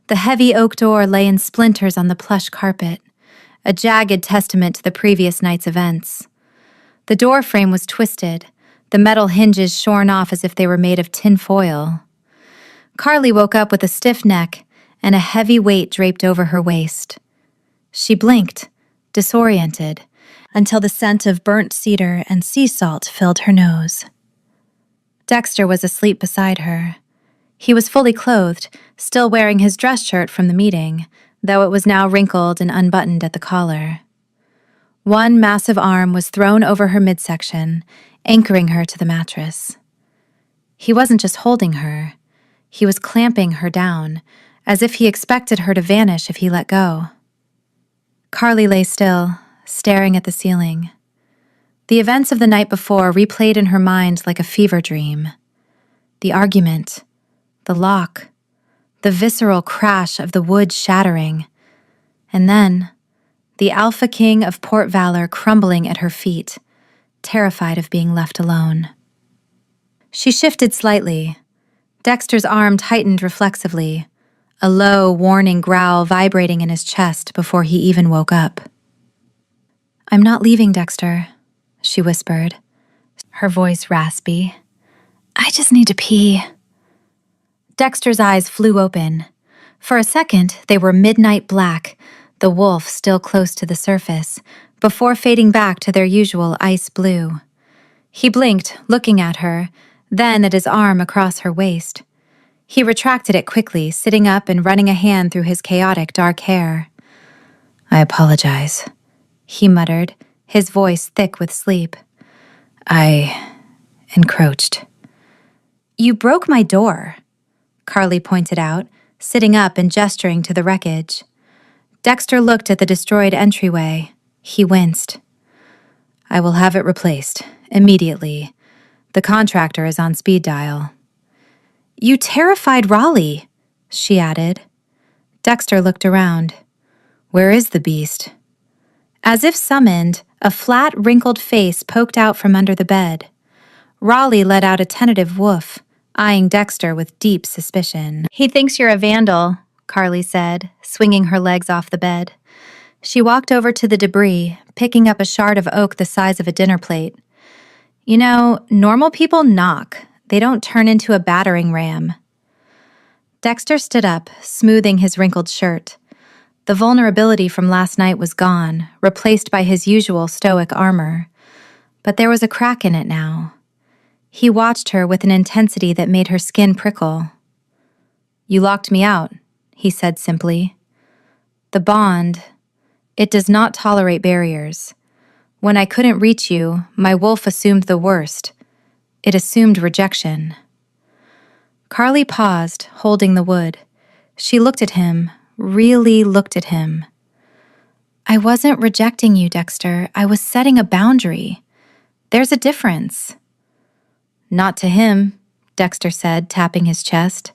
The heavy oak door lay in splinters on the plush carpet, a jagged testament to the previous night's events. The door frame was twisted, the metal hinges shorn off as if they were made of tin foil. Carly woke up with a stiff neck and a heavy weight draped over her waist. She blinked, disoriented, until the scent of burnt cedar and sea salt filled her nose. Dexter was asleep beside her. He was fully clothed, still wearing his dress shirt from the meeting, though it was now wrinkled and unbuttoned at the collar. One massive arm was thrown over her midsection, anchoring her to the mattress. He wasn't just holding her. He was clamping her down, as if he expected her to vanish if he let go. Carly lay still, staring at the ceiling. The events of the night before replayed in her mind like a fever dream. The argument, the lock, the visceral crash of the wood shattering, and then the Alpha King of Port Valor crumbling at her feet, terrified of being left alone. She shifted slightly. Dexter's arm tightened reflexively, a low, warning growl vibrating in his chest before he even woke up. "I'm not leaving, Dexter," she whispered, her voice raspy. "I just need to pee." Dexter's eyes flew open. For a second, they were midnight black, the wolf still close to the surface, before fading back to their usual ice blue. He blinked, looking at her, then at his arm across her waist. He retracted it quickly, sitting up and running a hand through his chaotic dark hair. "I apologize," he muttered, his voice thick with sleep. "I encroached." "You broke my door," Carly pointed out, sitting up and gesturing to the wreckage. Dexter looked at the destroyed entryway. He winced. "I will have it replaced, immediately. The contractor is on speed dial." "You terrified Raleigh," she added. Dexter looked around. "Where is the beast?" As if summoned, a flat, wrinkled face poked out from under the bed. Raleigh let out a tentative woof, eyeing Dexter with deep suspicion. "He thinks you're a vandal," Carly said, swinging her legs off the bed. She walked over to the debris, picking up a shard of oak the size of a dinner plate. "You know, normal people knock. They don't turn into a battering ram." Dexter stood up, smoothing his wrinkled shirt. The vulnerability from last night was gone, replaced by his usual stoic armor. But there was a crack in it now. He watched her with an intensity that made her skin prickle. "You locked me out," he said simply. "The bond, it does not tolerate barriers. When I couldn't reach you, my wolf assumed the worst. It assumed rejection." Carly paused, holding the wood. She looked at him, really looked at him. "I wasn't rejecting you, Dexter. I was setting a boundary. There's a difference." Not to him, Dexter said, tapping his chest.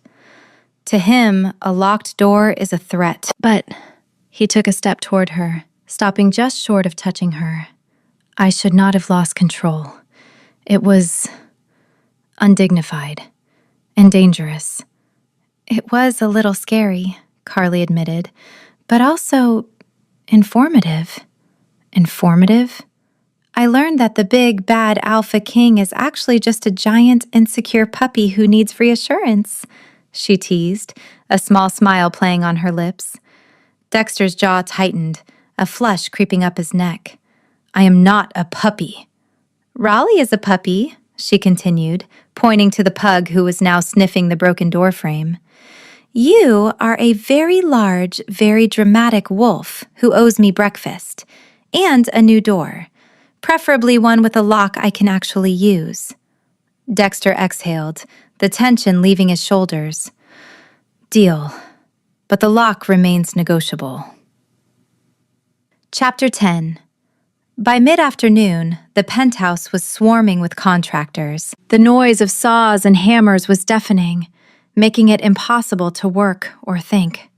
To him, a locked door is a threat. But he took a step toward her, stopping just short of touching her. I should not have lost control. It was undignified and dangerous. It was a little scary, Carly admitted, but also informative. Informative? I learned that the big, bad alpha king is actually just a giant, insecure puppy who needs reassurance, she teased, a small smile playing on her lips. Dexter's jaw tightened, a flush creeping up his neck. I am not a puppy. Raleigh is a puppy, she continued, pointing to the pug who was now sniffing the broken door frame. You are a very large, very dramatic wolf who owes me breakfast and a new door, preferably one with a lock I can actually use. Dexter exhaled, the tension leaving his shoulders. Deal, but the lock remains negotiable. Chapter 10. By mid-afternoon, the penthouse was swarming with contractors. The noise of saws and hammers was deafening, making it impossible to work or think.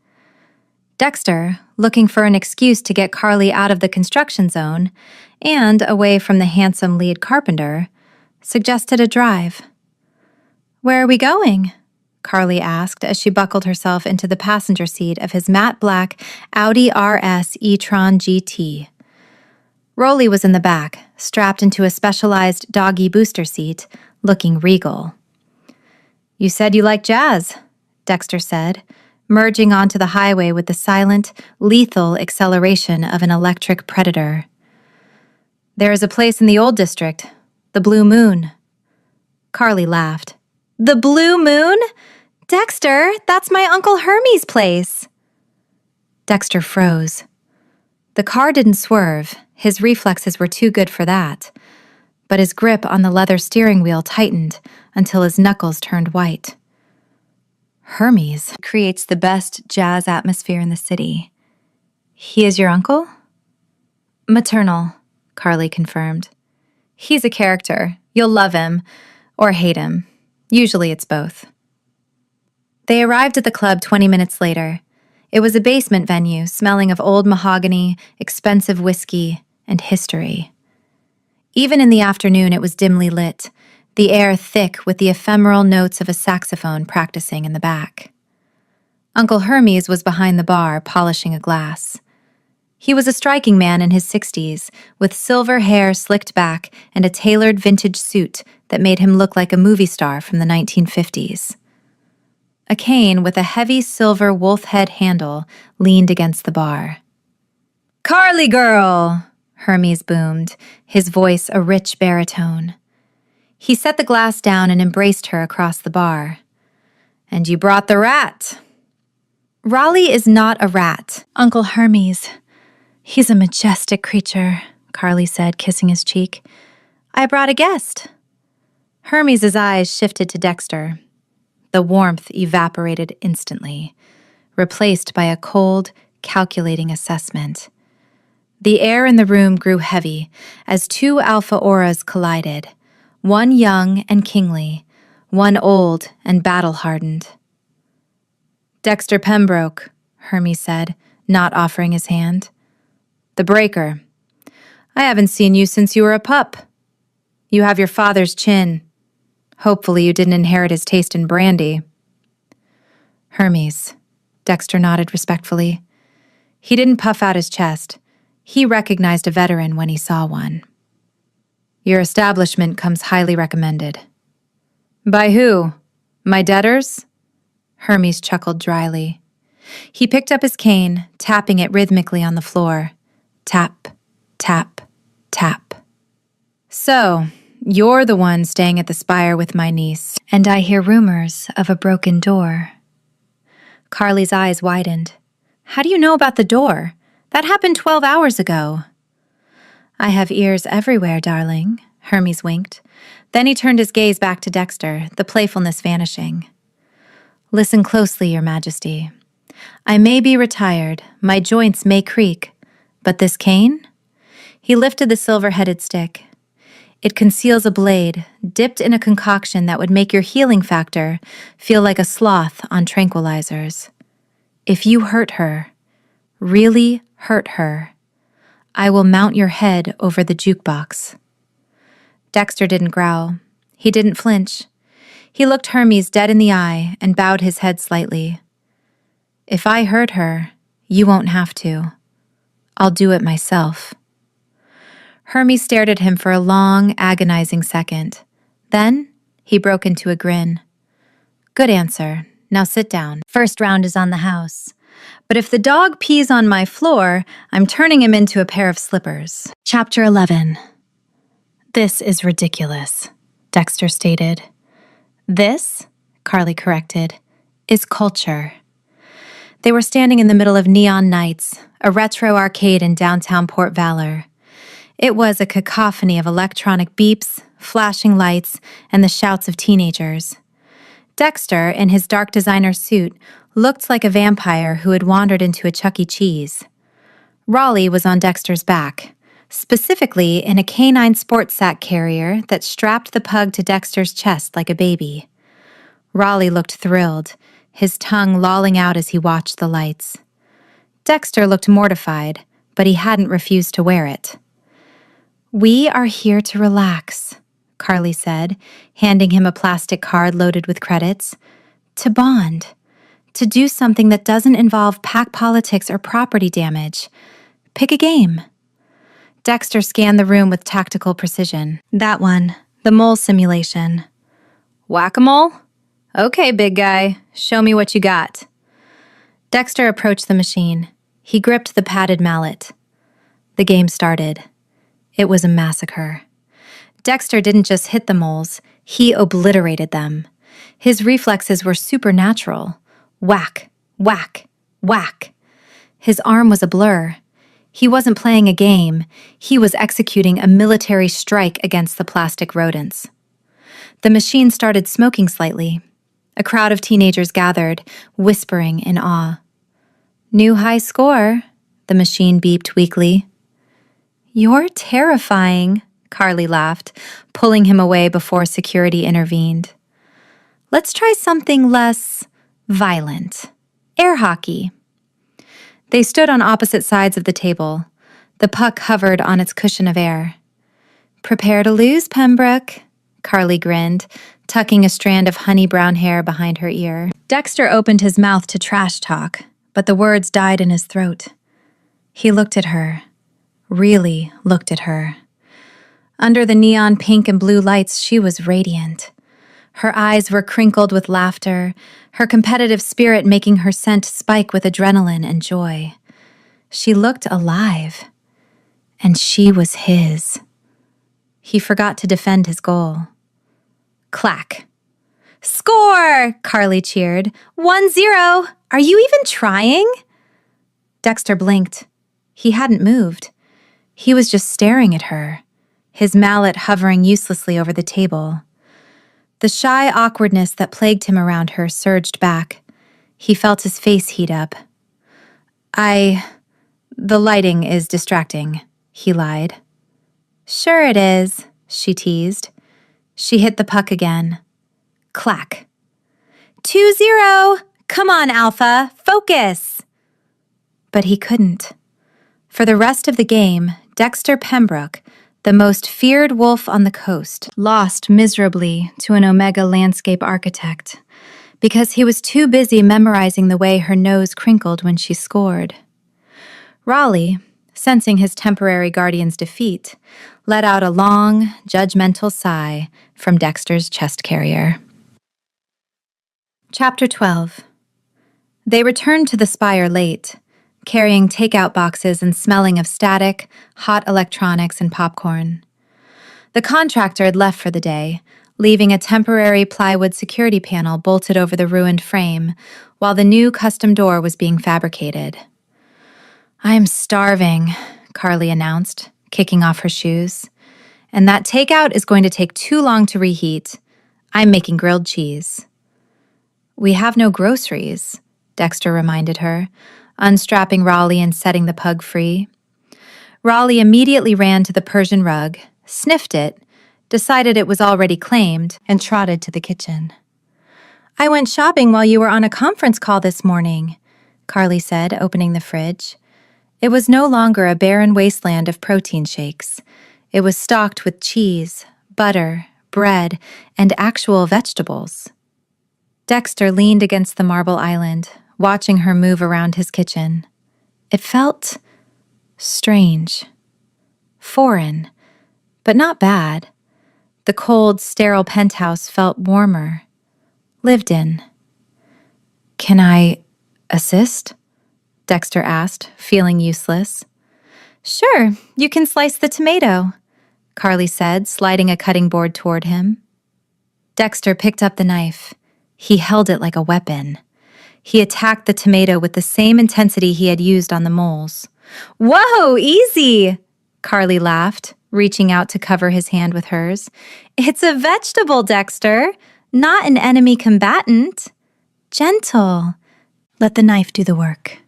Dexter, looking for an excuse to get Carly out of the construction zone and away from the handsome lead carpenter, suggested a drive. Where are we going? Carly asked as she buckled herself into the passenger seat of his matte black Audi RS e-tron GT. Rolly was in the back, strapped into a specialized doggy booster seat, looking regal. You said you like jazz, Dexter said, merging onto the highway with the silent, lethal acceleration of an electric predator. There is a place in the old district, the Blue Moon. Carly laughed. The Blue Moon? Dexter, that's my Uncle Hermes' place. Dexter froze. The car didn't swerve, his reflexes were too good for that, but his grip on the leather steering wheel tightened until his knuckles turned white. Hermes creates the best jazz atmosphere in the city. He is your uncle? Maternal, Carly confirmed. He's a character. You'll love him, or hate him. Usually it's both. They arrived at the club 20 minutes later. It was a basement venue smelling of old mahogany, expensive whiskey, and history. Even in the afternoon, it was dimly lit, the air thick with the ephemeral notes of a saxophone practicing in the back. Uncle Hermes was behind the bar, polishing a glass. He was a striking man in his 60s, with silver hair slicked back and a tailored vintage suit that made him look like a movie star from the 1950s. A cane with a heavy silver wolf head handle leaned against the bar. "Carly girl!" Hermes boomed, his voice a rich baritone. He set the glass down and embraced her across the bar. "And you brought the rat." "Raleigh is not a rat, Uncle Hermes. He's a majestic creature," Carly said, kissing his cheek. "I brought a guest." Hermes' eyes shifted to Dexter. The warmth evaporated instantly, replaced by a cold, calculating assessment. The air in the room grew heavy as two alpha auras collided, one young and kingly, one old and battle-hardened. "Dexter Pembroke," Hermes said, not offering his hand. "The Breaker. I haven't seen you since you were a pup. You have your father's chin. Hopefully you didn't inherit his taste in brandy." "Hermes," Dexter nodded respectfully. He didn't puff out his chest. He recognized a veteran when he saw one. "Your establishment comes highly recommended." "By who? My debtors?" Hermes chuckled dryly. He picked up his cane, tapping it rhythmically on the floor. Tap, tap, tap. "So, you're the one staying at the Spire with my niece, and I hear rumors of a broken door." Carly's eyes widened. "How do you know about the door? That happened 12 hours ago." "I have ears everywhere, darling," Hermes winked. Then he turned his gaze back to Dexter, the playfulness vanishing. "Listen closely, Your Majesty. I may be retired, my joints may creak, but this cane?" He lifted the silver-headed stick. It conceals a blade dipped in a concoction that would make your healing factor feel like a sloth on tranquilizers. If you hurt her, really hurt her, I will mount your head over the jukebox. Dexter didn't growl. He didn't flinch. He looked Hermes dead in the eye and bowed his head slightly. If I hurt her, you won't have to. I'll do it myself. Hermes stared at him for a long, agonizing second. Then he broke into a grin. Good answer. Now sit down. First round is on the house. But if the dog pees on my floor, I'm turning him into a pair of slippers. Chapter 11. This is ridiculous, Dexter stated. This, Carly corrected, is culture. They were standing in the middle of Neon Nights, a retro arcade in downtown Port Valor. It was a cacophony of electronic beeps, flashing lights, and the shouts of teenagers. Dexter, in his dark designer suit, looked like a vampire who had wandered into a Chuck E. Cheese. Raleigh was on Dexter's back, specifically in a canine sports sack carrier that strapped the pug to Dexter's chest like a baby. Raleigh looked thrilled, his tongue lolling out as he watched the lights. Dexter looked mortified, but he hadn't refused to wear it. We are here to relax, Carly said, handing him a plastic card loaded with credits. To bond. To do something that doesn't involve pack politics or property damage. Pick a game. Dexter scanned the room with tactical precision. That one, the mole simulation. Whack-a-mole? Okay, big guy, show me what you got. Dexter approached the machine. He gripped the padded mallet. The game started. It was a massacre. Dexter didn't just hit the moles, he obliterated them. His reflexes were supernatural. Whack, whack, whack. His arm was a blur. He wasn't playing a game. He was executing a military strike against the plastic rodents. The machine started smoking slightly. A crowd of teenagers gathered, whispering in awe. New high score, the machine beeped weakly. You're terrifying, Carly laughed, pulling him away before security intervened. Let's try something less violent. Air hockey. They stood on opposite sides of the table. The puck hovered on its cushion of air. Prepare to lose, Pembroke, Carly grinned, tucking a strand of honey-brown hair behind her ear. Dexter opened his mouth to trash talk, but the words died in his throat. He looked at her, really looked at her. Under the neon pink and blue lights, she was radiant. Her eyes were crinkled with laughter, her competitive spirit making her scent spike with adrenaline and joy. She looked alive, and she was his. He forgot to defend his goal. Clack. Score! Carly cheered. 1-0. Are you even trying? Dexter blinked. He hadn't moved. He was just staring at her, his mallet hovering uselessly over the table. The shy awkwardness that plagued him around her surged back. He felt his face heat up. The lighting is distracting, he lied. Sure it is, she teased. She hit the puck again. Clack. 2-0! Come on, Alpha, focus! But he couldn't. For the rest of the game, Dexter Pembroke, the most feared wolf on the coast, lost miserably to an Omega landscape architect because he was too busy memorizing the way her nose crinkled when she scored. Raleigh, sensing his temporary guardian's defeat, let out a long, judgmental sigh from Dexter's chest carrier. Chapter 12. They returned to the Spire late, carrying takeout boxes and smelling of static, hot electronics and popcorn. The contractor had left for the day, leaving a temporary plywood security panel bolted over the ruined frame, while the new custom door was being fabricated. I am starving, Carly announced, kicking off her shoes. And that takeout is going to take too long to reheat. I'm making grilled cheese. We have no groceries, Dexter reminded her, unstrapping Raleigh and setting the pug free. Raleigh immediately ran to the Persian rug, sniffed it, decided it was already claimed, and trotted to the kitchen. "I went shopping while you were on a conference call this morning," Carly said, opening the fridge. It was no longer a barren wasteland of protein shakes. It was stocked with cheese, butter, bread, and actual vegetables. Dexter leaned against the marble island, watching her move around his kitchen. It felt strange, foreign, but not bad. The cold, sterile penthouse felt warmer, lived in. "Can I assist?" Dexter asked, feeling useless. "Sure, you can slice the tomato," Carly said, sliding a cutting board toward him. Dexter picked up the knife. He held it like a weapon. He attacked the tomato with the same intensity he had used on the moles. "Whoa, easy!" Carly laughed, reaching out to cover his hand with hers. "It's a vegetable, Dexter, not an enemy combatant. Gentle. Let the knife do the work."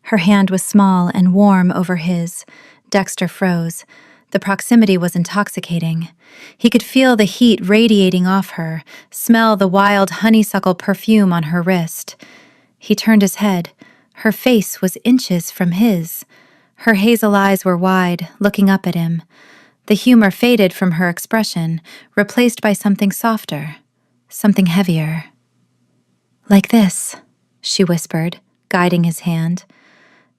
Her hand was small and warm over his. Dexter froze. The proximity was intoxicating. He could feel the heat radiating off her, smell the wild honeysuckle perfume on her wrist. He turned his head. Her face was inches from his. Her hazel eyes were wide, looking up at him. The humor faded from her expression, replaced by something softer, something heavier. "Like this," she whispered, guiding his hand.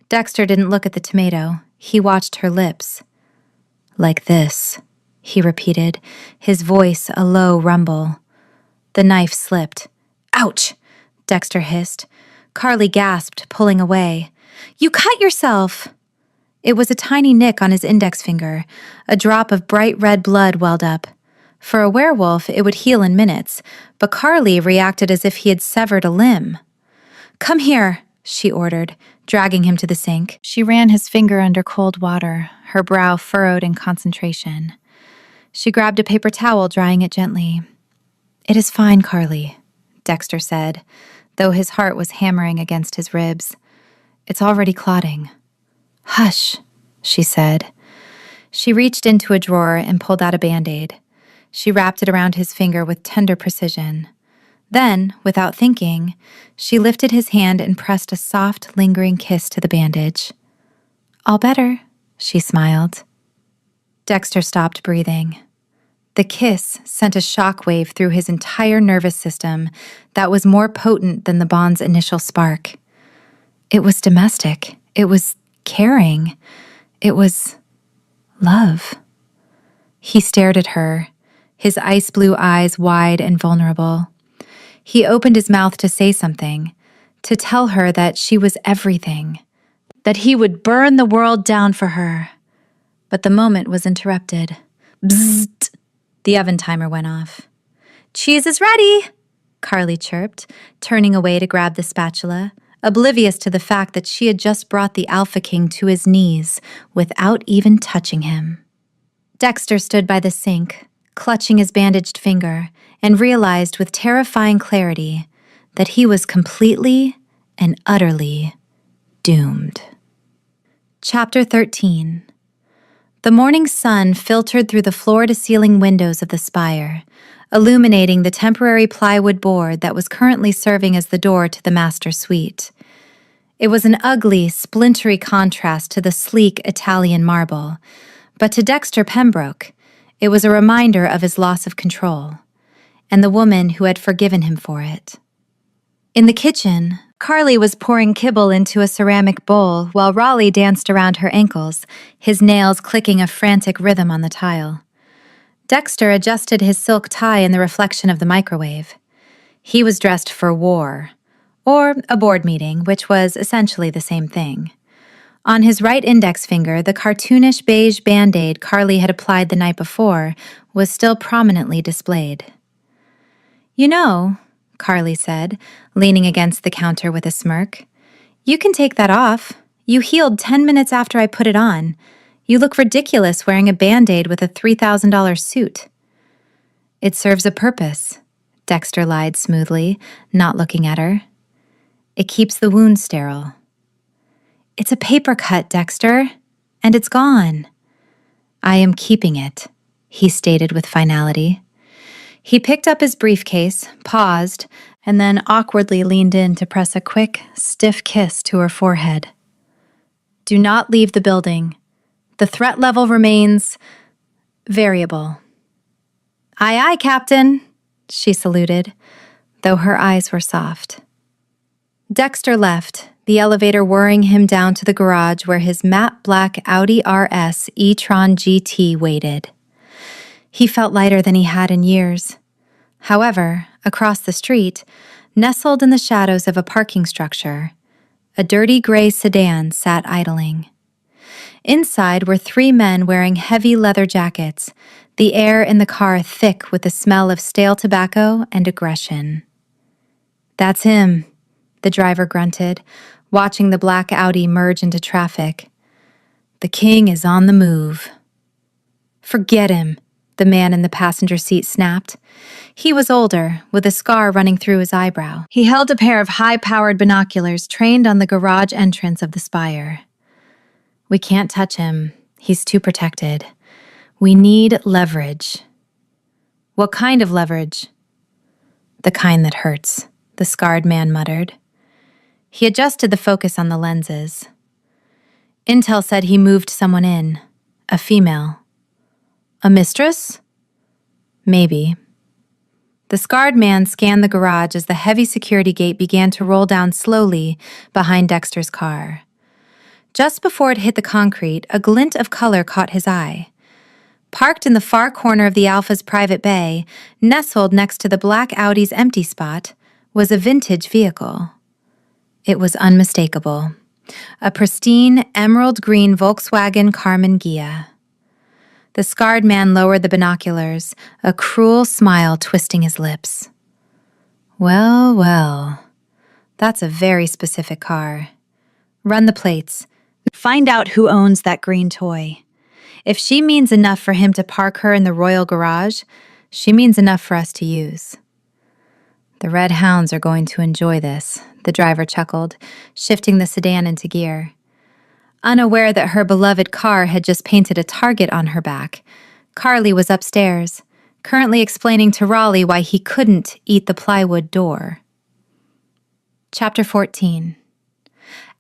Dexter didn't look at the tomato. He watched her lips. "Like this," he repeated, his voice a low rumble. The knife slipped. "Ouch!" Dexter hissed. Carly gasped, pulling away. "You cut yourself!" It was a tiny nick on his index finger. A drop of bright red blood welled up. For a werewolf, it would heal in minutes, but Carly reacted as if he had severed a limb. "Come here," she ordered, dragging him to the sink. She ran his finger under cold water, her brow furrowed in concentration. She grabbed a paper towel, drying it gently. "It is fine, Carly," Dexter said, though his heart was hammering against his ribs. "It's already clotting." "Hush," she said. She reached into a drawer and pulled out a Band-Aid. She wrapped it around his finger with tender precision. Then, without thinking, she lifted his hand and pressed a soft, lingering kiss to the bandage. "All better," she smiled. Dexter stopped breathing. The kiss sent a shockwave through his entire nervous system that was more potent than the bond's initial spark. It was domestic. It was caring. It was love. He stared at her, his ice blue eyes wide and vulnerable. He opened his mouth to say something, to tell her that she was everything, that he would burn the world down for her. But the moment was interrupted. Bzzzt! The oven timer went off. "Cheese is ready," Carly chirped, turning away to grab the spatula, oblivious to the fact that she had just brought the Alpha King to his knees without even touching him. Dexter stood by the sink, clutching his bandaged finger, and realized with terrifying clarity that he was completely and utterly doomed. Chapter 13. The morning sun filtered through the floor-to-ceiling windows of the spire, illuminating the temporary plywood board that was currently serving as the door to the master suite. It was an ugly, splintery contrast to the sleek Italian marble, but to Dexter Pembroke, it was a reminder of his loss of control, and the woman who had forgiven him for it. In the kitchen, Carly was pouring kibble into a ceramic bowl while Raleigh danced around her ankles, his nails clicking a frantic rhythm on the tile. Dexter adjusted his silk tie in the reflection of the microwave. He was dressed for war, or a board meeting, which was essentially the same thing. On his right index finger, the cartoonish beige Band-Aid Carly had applied the night before was still prominently displayed. "You know," Carly said, leaning against the counter with a smirk, "you can take that off. You healed 10 minutes after I put it on. You look ridiculous wearing a Band-Aid with a $3,000 suit." "It serves a purpose," Dexter lied smoothly, not looking at her. "It keeps the wound sterile." "It's a paper cut, Dexter, and it's gone." "I am keeping it," he stated with finality. He picked up his briefcase, paused, and then awkwardly leaned in to press a quick, stiff kiss to her forehead. Do not leave the building. The threat level remains variable. Aye, aye, Captain, she saluted, though her eyes were soft. Dexter left, the elevator whirring him down to the garage where his matte black Audi RS e-tron GT waited. He felt lighter than he had in years. However, across the street, nestled in the shadows of a parking structure, a dirty gray sedan sat idling. Inside were 3 men wearing heavy leather jackets, the air in the car thick with the smell of stale tobacco and aggression. That's him, the driver grunted, watching the black Audi merge into traffic. The king is on the move. Forget him, the man in the passenger seat snapped. He was older, with a scar running through his eyebrow. He held a pair of high-powered binoculars trained on the garage entrance of the spire. We can't touch him. He's too protected. We need leverage. What kind of leverage? The kind that hurts, the scarred man muttered. He adjusted the focus on the lenses. Intel said he moved someone in, a female. A mistress? Maybe. The scarred man scanned the garage as the heavy security gate began to roll down slowly behind Dexter's car. Just before it hit the concrete, a glint of color caught his eye. Parked in the far corner of the Alpha's private bay, nestled next to the black Audi's empty spot, was a vintage vehicle. It was unmistakable. A pristine, emerald green Volkswagen Karmann Ghia. The scarred man lowered the binoculars, a cruel smile twisting his lips. Well, well, that's a very specific car. Run the plates. Find out who owns that green toy. If she means enough for him to park her in the royal garage, she means enough for us to use. The red hounds are going to enjoy this, the driver chuckled, shifting the sedan into gear. Unaware that her beloved car had just painted a target on her back, Carly was upstairs, currently explaining to Raleigh why he couldn't eat the plywood door. Chapter 14.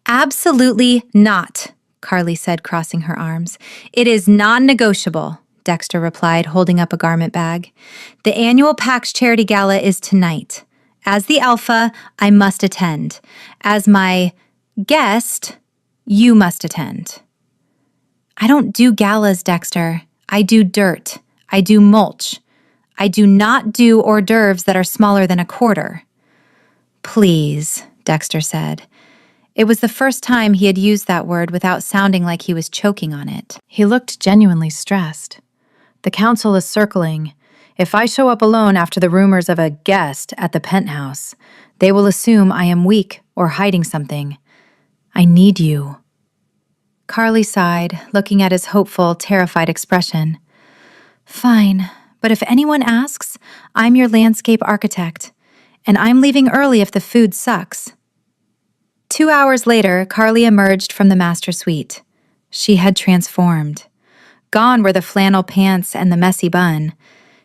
Absolutely not, Carly said, crossing her arms. It is non-negotiable, Dexter replied, holding up a garment bag. The annual PAX Charity Gala is tonight. As the Alpha, I must attend. As my guest, you must attend. I don't do galas, Dexter. I do dirt. I do mulch. I do not do hors d'oeuvres that are smaller than a quarter. Please, Dexter said. It was the first time he had used that word without sounding like he was choking on it. He looked genuinely stressed. The council is circling. If I show up alone after the rumors of a guest at the penthouse, they will assume I am weak or hiding something. I need you. Carly sighed, looking at his hopeful, terrified expression. Fine, but if anyone asks, I'm your landscape architect, and I'm leaving early if the food sucks. 2 hours later, Carly emerged from the master suite. She had transformed. Gone were the flannel pants and the messy bun.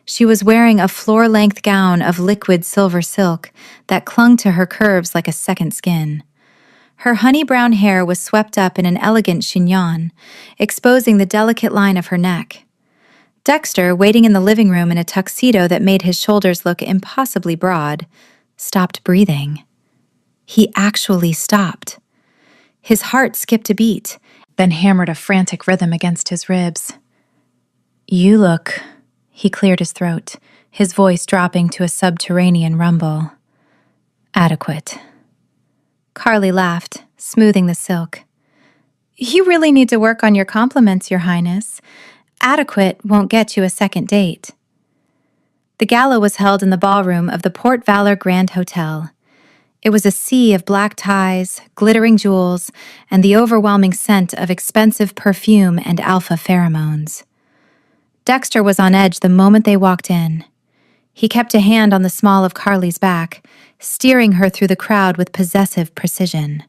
She was wearing a floor-length gown of liquid silver silk that clung to her curves like a second skin. Her honey-brown hair was swept up in an elegant chignon, exposing the delicate line of her neck. Dexter, waiting in the living room in a tuxedo that made his shoulders look impossibly broad, stopped breathing. He actually stopped. His heart skipped a beat, then hammered a frantic rhythm against his ribs. You look... He cleared his throat, his voice dropping to a subterranean rumble. Adequate. Carly laughed, smoothing the silk. You really need to work on your compliments, Your Highness. Adequate won't get you a second date. The gala was held in the ballroom of the Port Valor Grand Hotel. It was a sea of black ties, glittering jewels, and the overwhelming scent of expensive perfume and alpha pheromones. Dexter was on edge the moment they walked in. He kept a hand on the small of Carly's back, steering her through the crowd with possessive precision.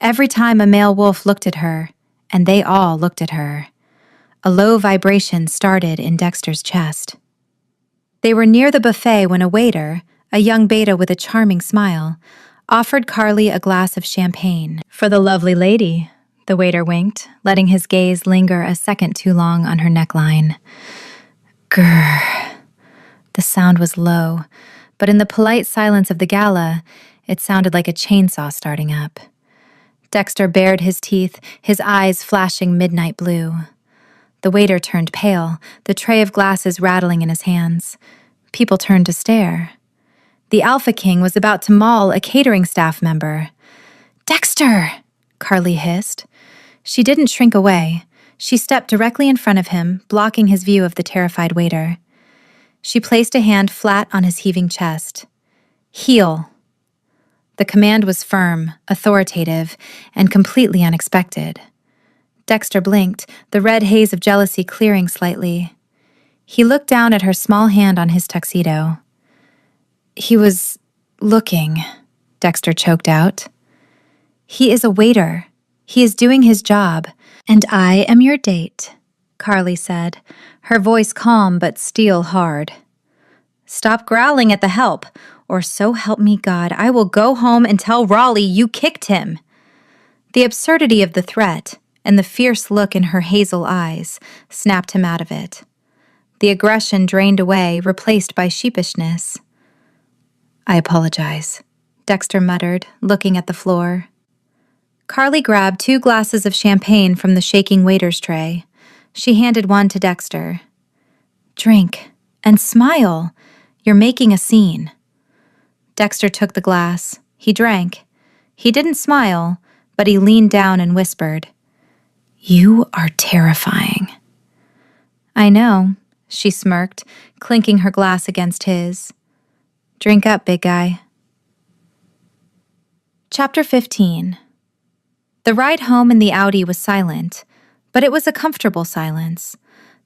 Every time a male wolf looked at her, and they all looked at her, A low vibration started in Dexter's chest. They were near the buffet when a waiter, a young beta with a charming smile, offered Carly a glass of champagne. "For the lovely lady," the waiter winked, letting his gaze linger a second too long on her neckline. Grrr. The sound was low, but in the polite silence of the gala, it sounded like a chainsaw starting up. Dexter bared his teeth, his eyes flashing midnight blue. The waiter turned pale, the tray of glasses rattling in his hands. People turned to stare. The Alpha King was about to maul a catering staff member. "Dexter!" Carly hissed. She didn't shrink away. She stepped directly in front of him, blocking his view of the terrified waiter. She placed a hand flat on his heaving chest. "Heel." The command was firm, authoritative, and completely unexpected. Dexter blinked, the red haze of jealousy clearing slightly. He looked down at her small hand on his tuxedo. "He was looking," Dexter choked out. "He is a waiter. He is doing his job, and I am your date," Carly said, her voice calm but steel hard. "Stop growling at the help, or so help me God, I will go home and tell Raleigh you kicked him." The absurdity of the threat and the fierce look in her hazel eyes snapped him out of it. The aggression drained away, replaced by sheepishness. "I apologize," Dexter muttered, looking at the floor. Carly grabbed 2 glasses of champagne from the shaking waiter's tray. She handed one to Dexter. "Drink, and smile. You're making a scene." Dexter took the glass. He drank. He didn't smile, but he leaned down and whispered, "You are terrifying." "I know," she smirked, clinking her glass against his. "Drink up, big guy." Chapter 15. The ride home in the Audi was silent, but it was a comfortable silence.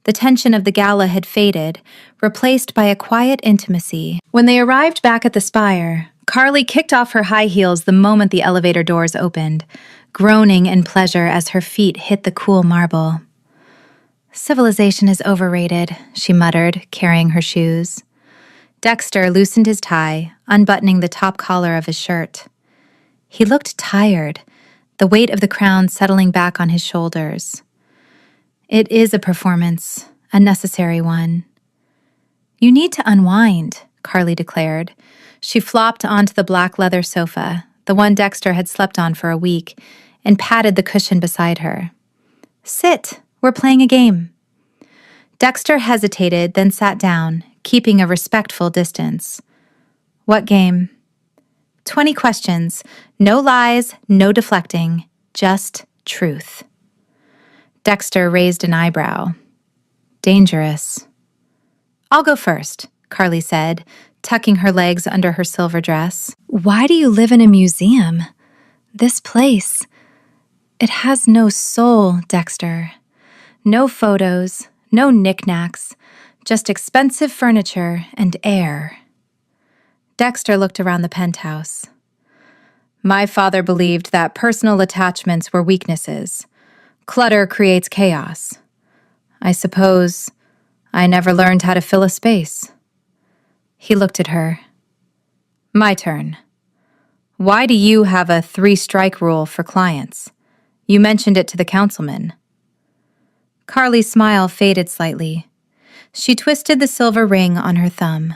The tension of the gala had faded, replaced by a quiet intimacy. When they arrived back at the Spire, Carly kicked off her high heels the moment the elevator doors opened, groaning in pleasure as her feet hit the cool marble. "Civilization is overrated," she muttered, carrying her shoes. Dexter loosened his tie, unbuttoning the top collar of his shirt. He looked tired, the weight of the crown settling back on his shoulders. "It is a performance, a necessary one." "You need to unwind," Carly declared. She flopped onto the black leather sofa, the one Dexter had slept on for a week, and patted the cushion beside her. "Sit, we're playing a game." Dexter hesitated, then sat down, keeping a respectful distance. "What game?" 20 questions, no lies, no deflecting, just truth. Dexter raised an eyebrow. "Dangerous." "I'll go first," Carly said, tucking her legs under her silver dress. "Why do you live in a museum? This place, it has no soul, Dexter. No photos, no knickknacks, just expensive furniture and air." Dexter looked around the penthouse. "My father believed that personal attachments were weaknesses. Clutter creates chaos. I suppose I never learned how to fill a space." He looked at her. "My turn. Why do you have a 3-strike rule for clients? You mentioned it to the councilman." Carly's smile faded slightly. She twisted the silver ring on her thumb.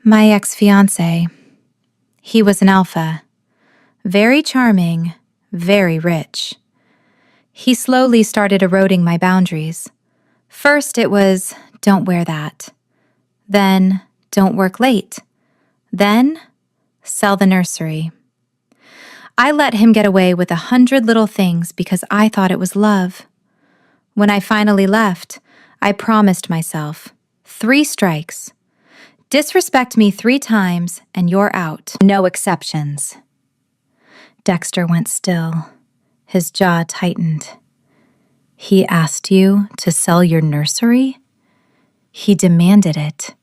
"My ex-fiancé. He was an alpha. Very charming, very rich. He slowly started eroding my boundaries. First it was, don't wear that. Then, don't work late. Then, sell the nursery. I let him get away with 100 little things because I thought it was love. When I finally left, I promised myself, 3 strikes. Disrespect me 3 times and you're out. No exceptions." Dexter went still. His jaw tightened. "He asked you to sell your nursery? He demanded it."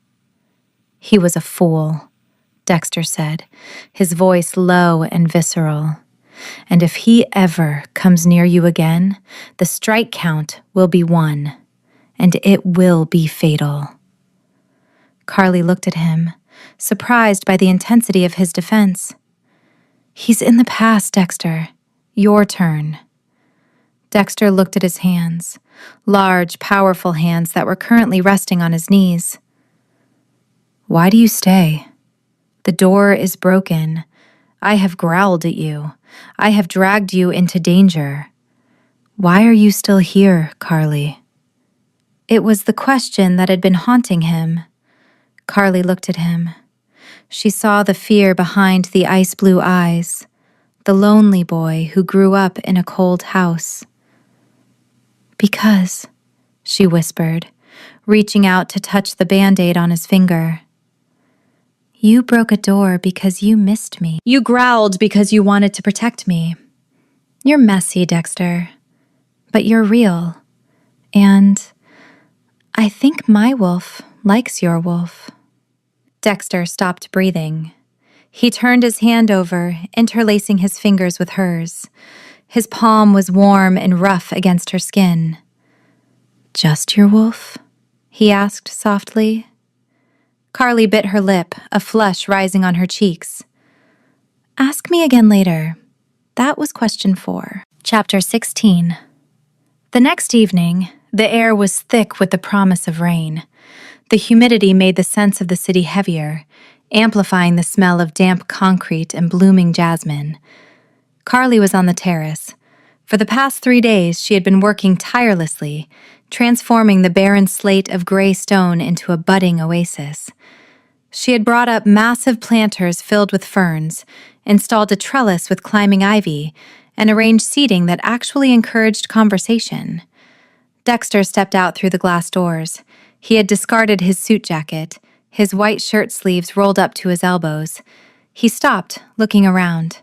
"He was a fool," Dexter said, his voice low and visceral. and if he ever comes near you again, the strike count will be 1, and it will be fatal. Carly looked at him, surprised by the intensity of his defense. He's in the past, Dexter. Your turn. Dexter looked at his hands, large, powerful hands that were currently resting on his knees. Why do you stay? The door is broken. I have growled at you. I have dragged you into danger. Why are you still here, Carly? It was the question that had been haunting him. Carly looked at him. She saw the fear behind the ice-blue eyes, the lonely boy who grew up in a cold house. Because, she whispered, reaching out to touch the Band-Aid on his finger. You broke a door because you missed me. You growled because you wanted to protect me. You're messy, Dexter, but you're real. And I think my wolf likes your wolf. Dexter stopped breathing. He turned his hand over, interlacing his fingers with hers. His palm was warm and rough against her skin. Just your wolf? He asked softly. Carly bit her lip, a flush rising on her cheeks. Ask me again later. That was question 4. Chapter 16. The next evening, the air was thick with the promise of rain. The humidity made the sense of the city heavier, amplifying the smell of damp concrete and blooming jasmine. Carly was on the terrace. For the past 3 days, she had been working tirelessly, transforming the barren slate of gray stone into a budding oasis. She had brought up massive planters filled with ferns, installed a trellis with climbing ivy, and arranged seating that actually encouraged conversation. Dexter stepped out through the glass doors. He had discarded his suit jacket, his white shirt sleeves rolled up to his elbows. He stopped, looking around.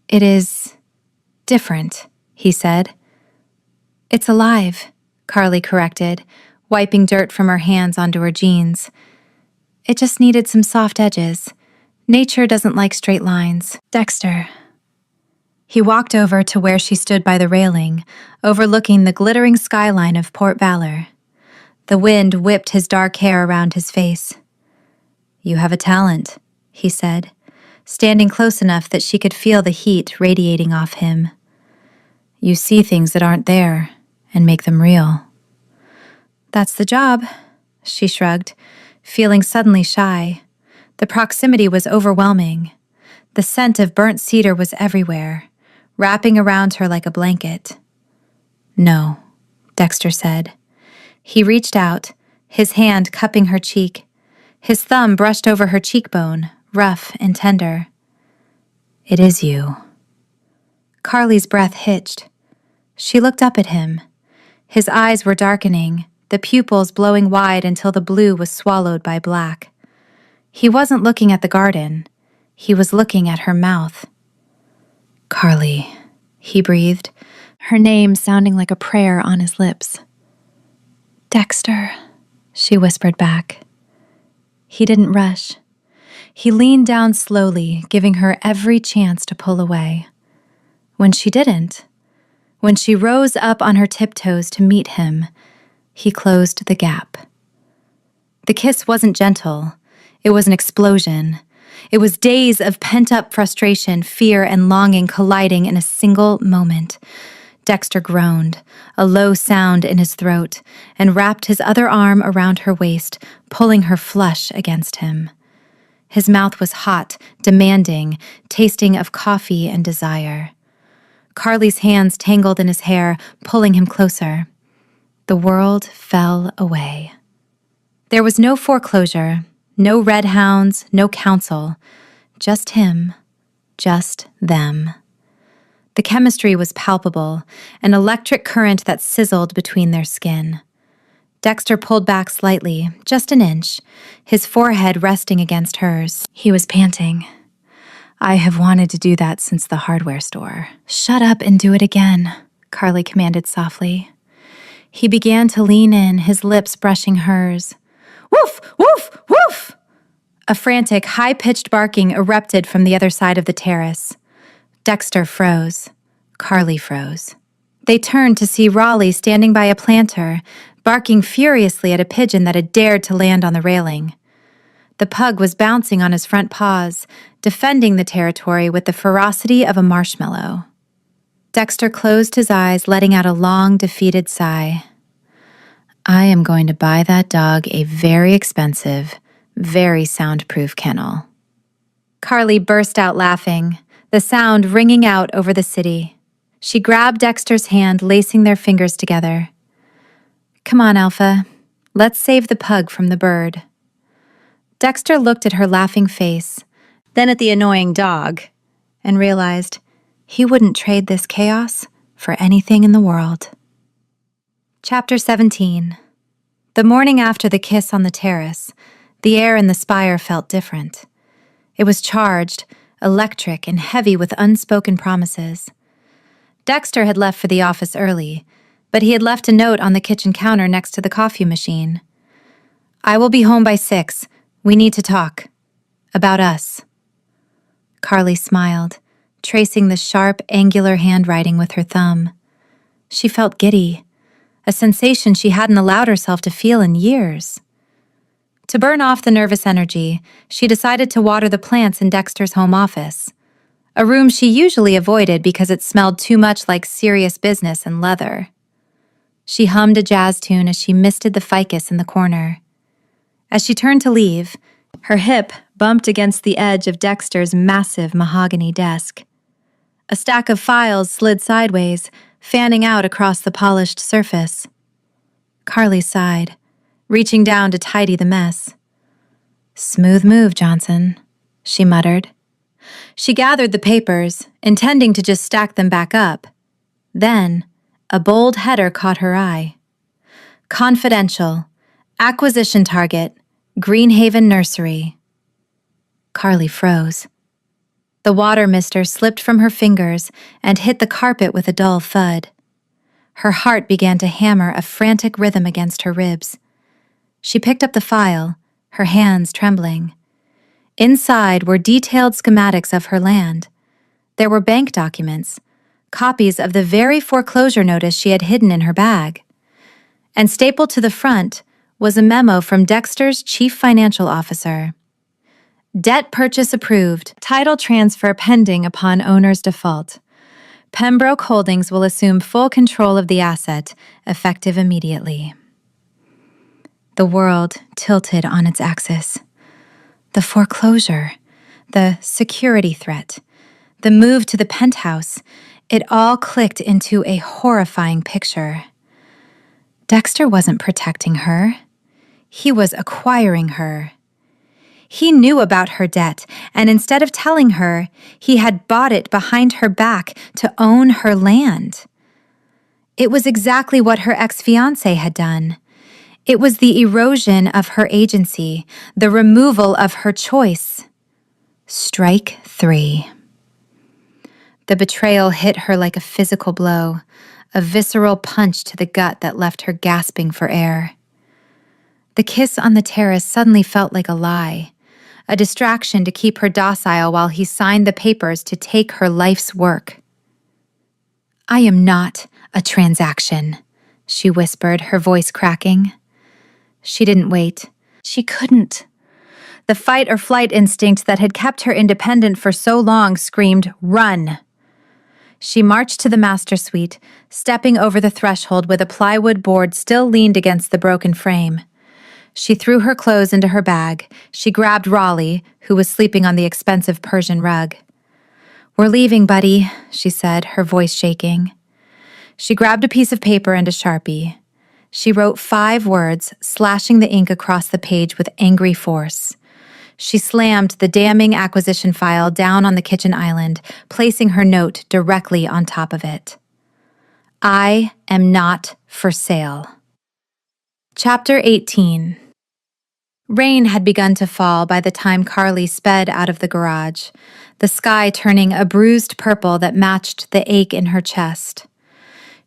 It is different, he said. It's alive, Carly corrected, wiping dirt from her hands onto her jeans. It just needed some soft edges. Nature doesn't like straight lines. Dexter. He walked over to where she stood by the railing, overlooking the glittering skyline of Port Valor. The wind whipped his dark hair around his face. You have a talent, he said, standing close enough that she could feel the heat radiating off him. You see things that aren't there and make them real. That's the job, she shrugged, feeling suddenly shy. The proximity was overwhelming. The scent of burnt cedar was everywhere, wrapping around her like a blanket. No, Dexter said. He reached out, his hand cupping her cheek. His thumb brushed over her cheekbone, rough and tender. It is you. Carly's breath hitched. She looked up at him. His eyes were darkening, the pupils blowing wide until the blue was swallowed by black. He wasn't looking at the garden. He was looking at her mouth. Carly, he breathed, her name sounding like a prayer on his lips. Dexter, she whispered back. He didn't rush. He leaned down slowly, giving her every chance to pull away. When she didn't, when she rose up on her tiptoes to meet him, he closed the gap. The kiss wasn't gentle. It was an explosion. It was days of pent-up frustration, fear, and longing colliding in a single moment. Dexter groaned, a low sound in his throat, and wrapped his other arm around her waist, pulling her flush against him. His mouth was hot, demanding, tasting of coffee and desire. Carly's hands tangled in his hair, pulling him closer. The world fell away. There was no foreclosure, no red hounds, no counsel. Just him, just them. The chemistry was palpable, an electric current that sizzled between their skin. Dexter pulled back slightly, just an inch, his forehead resting against hers. He was panting. I have wanted to do that since the hardware store. Shut up and do it again, Carly commanded softly. He began to lean in, his lips brushing hers. Woof, woof, woof! A frantic, high-pitched barking erupted from the other side of the terrace. Dexter froze. Carly froze. They turned to see Raleigh standing by a planter, barking furiously at a pigeon that had dared to land on the railing. The pug was bouncing on his front paws, defending the territory with the ferocity of a marshmallow. Dexter closed his eyes, letting out a long, defeated sigh. I am going to buy that dog a very expensive, very soundproof kennel. Carly burst out laughing, the sound ringing out over the city. She grabbed Dexter's hand, lacing their fingers together. Come on, Alpha. Let's save the pug from the bird. Dexter looked at her laughing face, then at the annoying dog, and realized he wouldn't trade this chaos for anything in the world. Chapter 17. The morning after the kiss on the terrace, the air in the spire felt different. It was charged, electric, and heavy with unspoken promises. Dexter had left for the office early, but he had left a note on the kitchen counter next to the coffee machine. I will be home by 6. We need to talk. About us. Carly smiled, tracing the sharp, angular handwriting with her thumb. She felt giddy, a sensation she hadn't allowed herself to feel in years. To burn off the nervous energy, she decided to water the plants in Dexter's home office, a room she usually avoided because it smelled too much like serious business and leather. She hummed a jazz tune as she misted the ficus in the corner. As she turned to leave, her hip bumped against the edge of Dexter's massive mahogany desk. A stack of files slid sideways, fanning out across the polished surface. Carly sighed, reaching down to tidy the mess. Smooth move, Johnson, she muttered. She gathered the papers, intending to just stack them back up. Then, a bold header caught her eye. Confidential. Acquisition target. Greenhaven Nursery. Carly froze. The water mister slipped from her fingers and hit the carpet with a dull thud. Her heart began to hammer a frantic rhythm against her ribs. She picked up the file, her hands trembling. Inside were detailed schematics of her land. There were bank documents, copies of the very foreclosure notice she had hidden in her bag. And stapled to the front was a memo from Dexter's chief financial officer. Debt purchase approved. Title transfer pending upon owner's default. Pembroke Holdings will assume full control of the asset, effective immediately. The world tilted on its axis. The foreclosure, the security threat, the move to the penthouse, it all clicked into a horrifying picture. Dexter wasn't protecting her. He was acquiring her. He knew about her debt, and instead of telling her, he had bought it behind her back to own her land. It was exactly what her ex-fiancé had done. It was the erosion of her agency, the removal of her choice. Strike 3. The betrayal hit her like a physical blow, a visceral punch to the gut that left her gasping for air. The kiss on the terrace suddenly felt like a lie, a distraction to keep her docile while he signed the papers to take her life's work. I am not a transaction, she whispered, her voice cracking. She didn't wait. She couldn't. The fight or flight instinct that had kept her independent for so long screamed, "Run!" She marched to the master suite, stepping over the threshold with a plywood board still leaned against the broken frame. She threw her clothes into her bag. She grabbed Raleigh, who was sleeping on the expensive Persian rug. We're leaving, buddy, she said, her voice shaking. She grabbed a piece of paper and a Sharpie. She wrote 5 words, slashing the ink across the page with angry force. She slammed the damning acquisition file down on the kitchen island, placing her note directly on top of it. I am not for sale. Chapter 18. Rain had begun to fall by the time Carly sped out of the garage, the sky turning a bruised purple that matched the ache in her chest.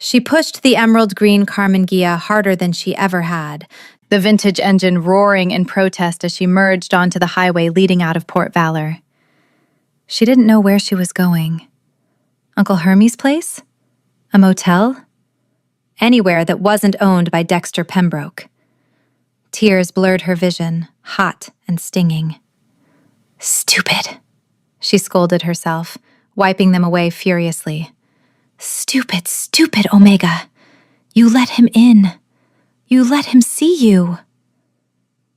She pushed the emerald green Karmann Ghia harder than she ever had, the vintage engine roaring in protest as she merged onto the highway leading out of Port Valor. She didn't know where she was going. Uncle Hermie's place? A motel? Anywhere that wasn't owned by Dexter Pembroke. Tears blurred her vision, hot and stinging. Stupid, she scolded herself, wiping them away furiously. Stupid, stupid Omega. You let him in. You let him see you.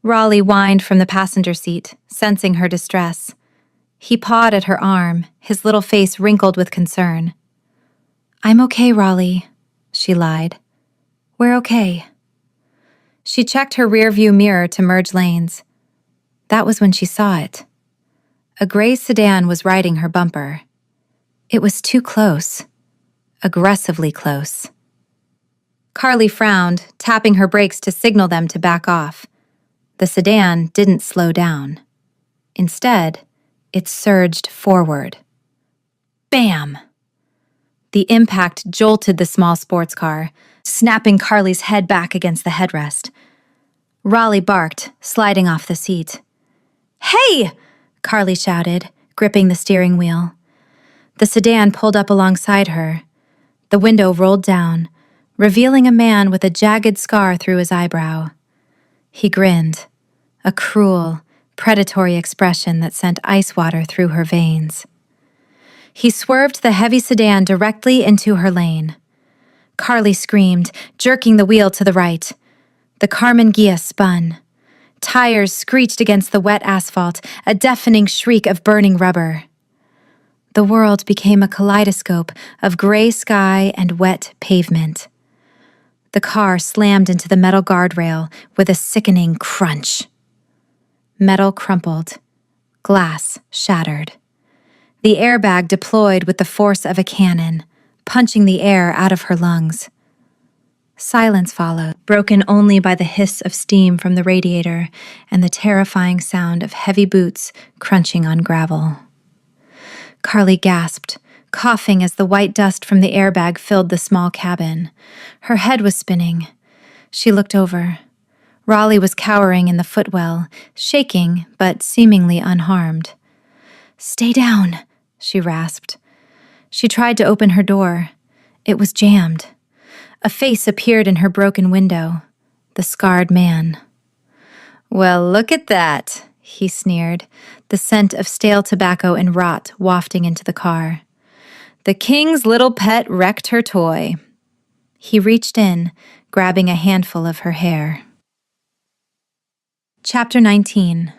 Raleigh whined from the passenger seat, sensing her distress. He pawed at her arm, his little face wrinkled with concern. I'm okay, Raleigh, she lied. We're okay. She checked her rearview mirror to merge lanes. That was when she saw it. A gray sedan was riding her bumper. It was too close. Aggressively close. Carly frowned, tapping her brakes to signal them to back off. The sedan didn't slow down. Instead, it surged forward. Bam! The impact jolted the small sports car, snapping Carly's head back against the headrest. Raleigh barked, sliding off the seat. Hey! Carly shouted, gripping the steering wheel. The sedan pulled up alongside her. The window rolled down, revealing a man with a jagged scar through his eyebrow. He grinned, a cruel, predatory expression that sent ice water through her veins. He swerved the heavy sedan directly into her lane. Carly screamed, jerking the wheel to the right. The Karmann Ghia spun. Tires screeched against the wet asphalt, a deafening shriek of burning rubber. The world became a kaleidoscope of gray sky and wet pavement. The car slammed into the metal guardrail with a sickening crunch. Metal crumpled. Glass shattered. The airbag deployed with the force of a cannon, punching the air out of her lungs. Silence followed, broken only by the hiss of steam from the radiator and the terrifying sound of heavy boots crunching on gravel. Carly gasped, coughing as the white dust from the airbag filled the small cabin. Her head was spinning. She looked over. Raleigh was cowering in the footwell, shaking but seemingly unharmed. "Stay down," she rasped. She tried to open her door. It was jammed. A face appeared in her broken window. The scarred man. "Well, look at that," he sneered, the scent of stale tobacco and rot wafting into the car. "The king's little pet wrecked her toy." He reached in, grabbing a handful of her hair. Chapter 19.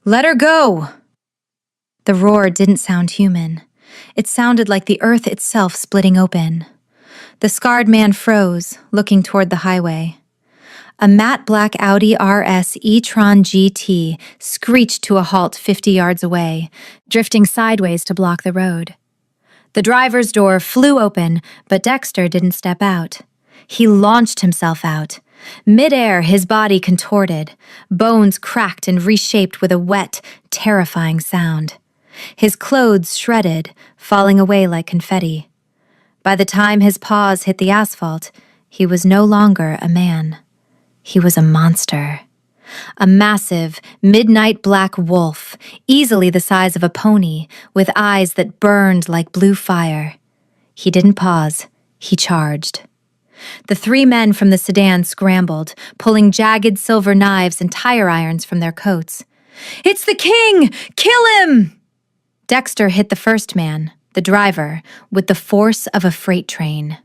"Let her go!" The roar didn't sound human. It sounded like the earth itself splitting open. The scarred man froze, looking toward the highway. A matte black Audi RS e-tron GT screeched to a halt 50 yards away, drifting sideways to block the road. The driver's door flew open, but Dexter didn't step out. He launched himself out. Mid-air, his body contorted, bones cracked and reshaped with a wet, terrifying sound. His clothes shredded, falling away like confetti. By the time his paws hit the asphalt, he was no longer a man. He was a monster. A massive, midnight black wolf, easily the size of a pony, with eyes that burned like blue fire. He didn't pause. He charged. The three men from the sedan scrambled, pulling jagged silver knives and tire irons from their coats. "It's the king! Kill him!" Dexter hit the first man, the driver, with the force of a freight train.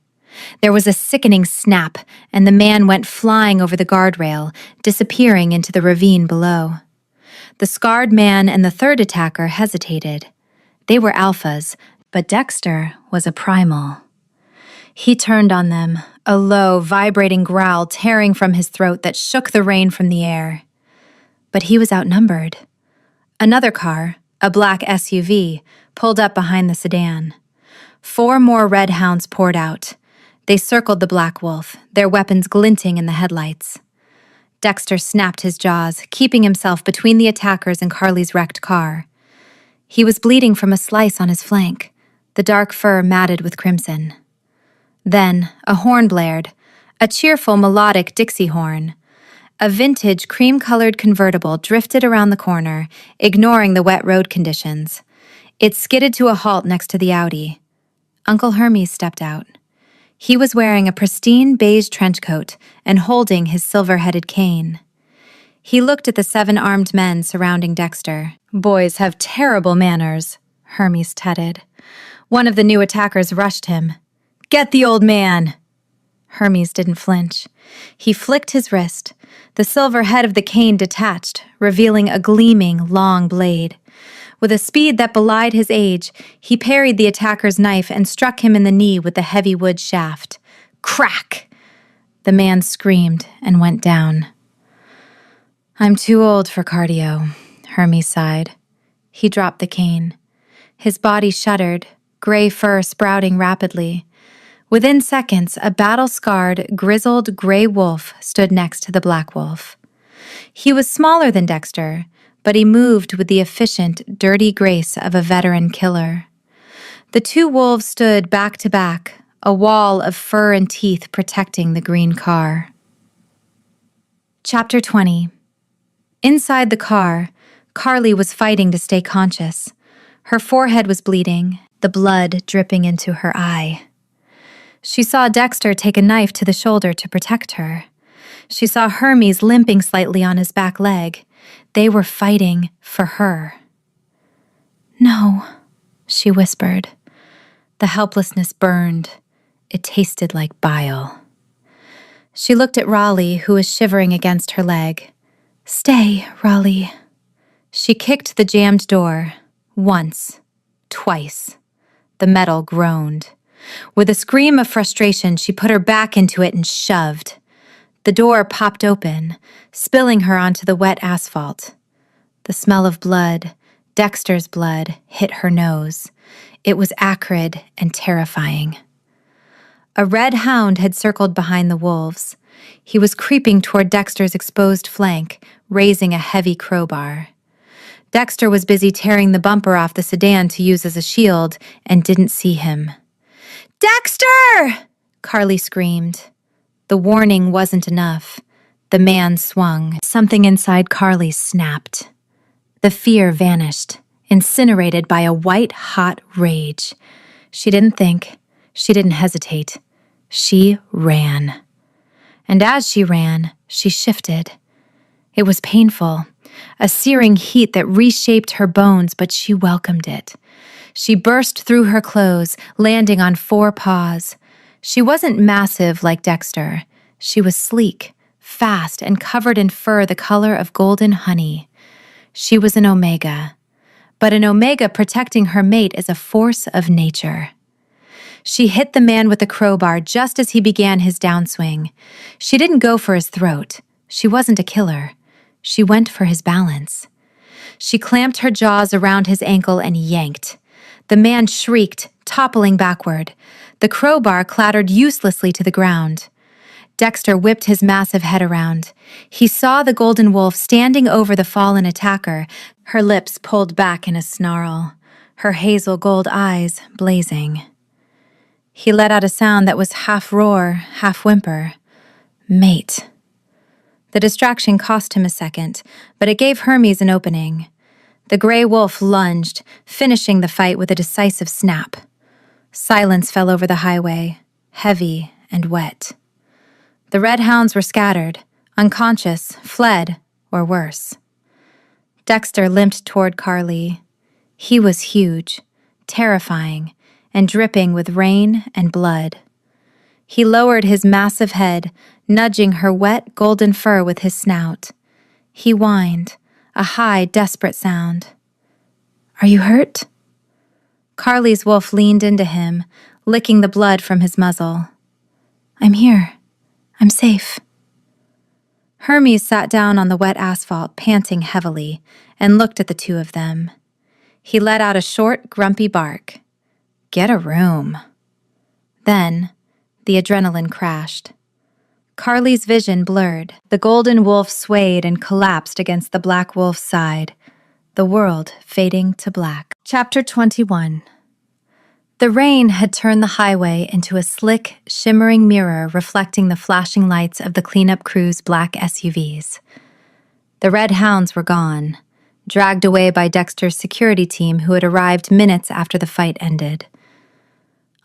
There was a sickening snap, and the man went flying over the guardrail, disappearing into the ravine below. The scarred man and the third attacker hesitated. They were alphas, but Dexter was a primal. He turned on them, a low, vibrating growl tearing from his throat that shook the rain from the air. But he was outnumbered. Another car, a black SUV, pulled up behind the sedan. 4 more red hounds poured out. They circled the black wolf, their weapons glinting in the headlights. Dexter snapped his jaws, keeping himself between the attackers and Carly's wrecked car. He was bleeding from a slice on his flank, the dark fur matted with crimson. Then a horn blared, a cheerful melodic Dixie horn. A vintage cream-colored convertible drifted around the corner, ignoring the wet road conditions. It skidded to a halt next to the Audi. Uncle Hermes stepped out. He was wearing a pristine beige trench coat and holding his silver-headed cane. He looked at the 7 armed men surrounding Dexter. "Boys have terrible manners," Hermes tutted. One of the new attackers rushed him. "Get the old man!" Hermes didn't flinch. He flicked his wrist. The silver head of the cane detached, revealing a gleaming, long blade. With a speed that belied his age, he parried the attacker's knife and struck him in the knee with the heavy wood shaft. Crack! The man screamed and went down. "I'm too old for cardio," Hermes sighed. He dropped the cane. His body shuddered, gray fur sprouting rapidly. Within seconds, a battle-scarred, grizzled gray wolf stood next to the black wolf. He was smaller than Dexter, but he moved with the efficient, dirty grace of a veteran killer. The 2 wolves stood back to back, a wall of fur and teeth protecting the green car. Chapter 20. Inside the car, Carly was fighting to stay conscious. Her forehead was bleeding, the blood dripping into her eye. She saw Dexter take a knife to the shoulder to protect her. She saw Hermes limping slightly on his back leg. They were fighting for her. "No," she whispered. The helplessness burned. It tasted like bile. She looked at Raleigh, who was shivering against her leg. "Stay, Raleigh." She kicked the jammed door. Once. Twice. The metal groaned. With a scream of frustration, she put her back into it and shoved. The door popped open, spilling her onto the wet asphalt. The smell of blood, Dexter's blood, hit her nose. It was acrid and terrifying. A red hound had circled behind the wolves. He was creeping toward Dexter's exposed flank, raising a heavy crowbar. Dexter was busy tearing the bumper off the sedan to use as a shield and didn't see him. "Dexter!" Carly screamed. The warning wasn't enough. The man swung. Something inside Carly snapped. The fear vanished, incinerated by a white-hot rage. She didn't think. She didn't hesitate. She ran. And as she ran, she shifted. It was painful, a searing heat that reshaped her bones, but she welcomed it. She burst through her clothes, landing on 4 paws. She wasn't massive like Dexter. She was sleek, fast, and covered in fur the color of golden honey. She was an omega. But an omega protecting her mate is a force of nature. She hit the man with the crowbar just as he began his downswing. She didn't go for his throat. She wasn't a killer. She went for his balance. She clamped her jaws around his ankle and yanked. The man shrieked, toppling backward. The crowbar clattered uselessly to the ground. Dexter whipped his massive head around. He saw the golden wolf standing over the fallen attacker, her lips pulled back in a snarl, her hazel gold eyes blazing. He let out a sound that was half roar, half whimper. Mate. The distraction cost him a second, but it gave Hermes an opening. The gray wolf lunged, finishing the fight with a decisive snap. Silence fell over the highway, heavy and wet. The red hounds were scattered, unconscious, fled, or worse. Dexter limped toward Carly. He was huge, terrifying, and dripping with rain and blood. He lowered his massive head, nudging her wet golden fur with his snout. He whined, a high, desperate sound. "Are you hurt?" Carly's wolf leaned into him, licking the blood from his muzzle. "I'm here. I'm safe." Hermes sat down on the wet asphalt, panting heavily, and looked at the 2 of them. He let out a short, grumpy bark. "Get a room." Then, the adrenaline crashed. Carly's vision blurred. The golden wolf swayed and collapsed against the black wolf's side, the world fading to black. Chapter 21. The rain had turned the highway into a slick, shimmering mirror reflecting the flashing lights of the cleanup crew's black SUVs. The red hounds were gone, dragged away by Dexter's security team who had arrived minutes after the fight ended.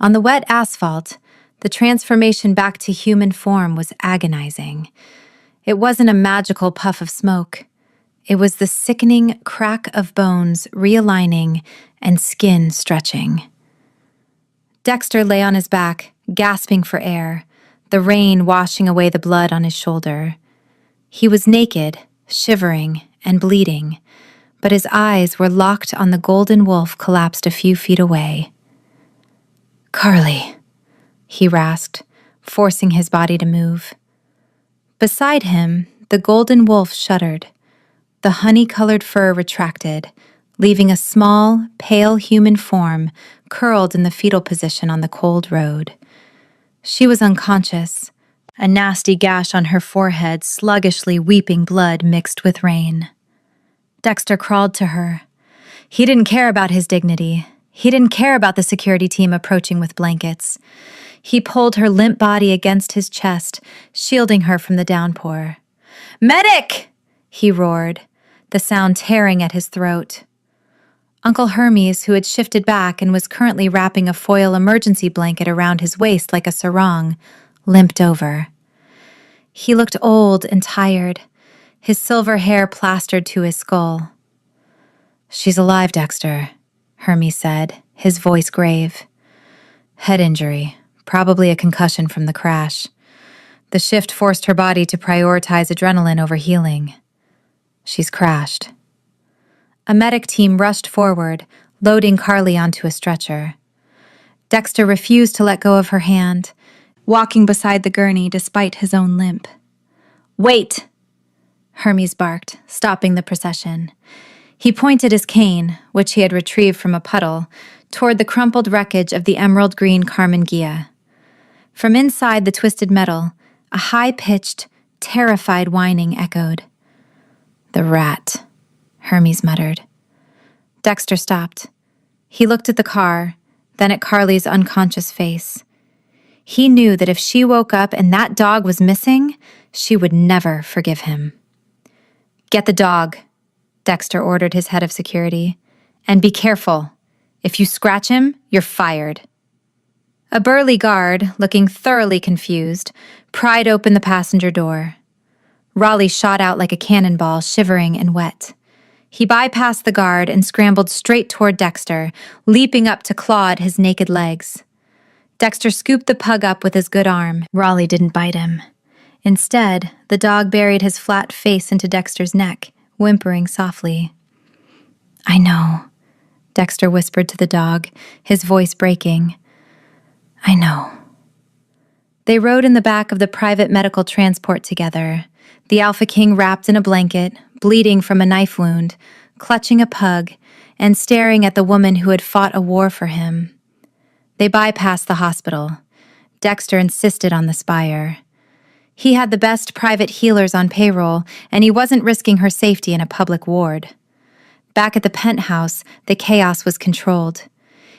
On the wet asphalt, the transformation back to human form was agonizing. It wasn't a magical puff of smoke. It was the sickening crack of bones realigning and skin stretching. Dexter lay on his back, gasping for air, the rain washing away the blood on his shoulder. He was naked, shivering, and bleeding, but his eyes were locked on the golden wolf collapsed a few feet away. "Carly," he rasped, forcing his body to move. Beside him, the golden wolf shuddered. The honey-colored fur retracted, leaving a small, pale human form curled in the fetal position on the cold road. She was unconscious, a nasty gash on her forehead sluggishly weeping blood mixed with rain. Dexter crawled to her. He didn't care about his dignity. He didn't care about the security team approaching with blankets. He pulled her limp body against his chest, shielding her from the downpour. "Medic!" he roared, the sound tearing at his throat. Uncle Hermes, who had shifted back and was currently wrapping a foil emergency blanket around his waist like a sarong, limped over. He looked old and tired, his silver hair plastered to his skull. "She's alive, Dexter," Hermes said, his voice grave. "Head injury, probably a concussion from the crash. The shift forced her body to prioritize adrenaline over healing. She's crashed." A medic team rushed forward, loading Carly onto a stretcher. Dexter refused to let go of her hand, walking beside the gurney despite his own limp. "Wait!" Hermes barked, stopping the procession. He pointed his cane, which he had retrieved from a puddle, toward the crumpled wreckage of the emerald green Carmen Gia. From inside the twisted metal, a high-pitched, terrified whining echoed. "The rat," Hermes muttered. Dexter stopped. He looked at the car, then at Carly's unconscious face. He knew that if she woke up and that dog was missing, she would never forgive him. "Get the dog," Dexter ordered his head of security. "And be careful. If you scratch him, you're fired." A burly guard, looking thoroughly confused, pried open the passenger door. Raleigh shot out like a cannonball, shivering and wet. He bypassed the guard and scrambled straight toward Dexter, leaping up to claw at his naked legs. Dexter scooped the pug up with his good arm. Raleigh didn't bite him. Instead, the dog buried his flat face into Dexter's neck, whimpering softly. "I know," Dexter whispered to the dog, his voice breaking. "I know." They rode in the back of the private medical transport together, the Alpha King wrapped in a blanket, bleeding from a knife wound, clutching a pug, and staring at the woman who had fought a war for him. They bypassed the hospital. Dexter insisted on the Spire. He had the best private healers on payroll, and he wasn't risking her safety in a public ward. Back at the penthouse, the chaos was controlled.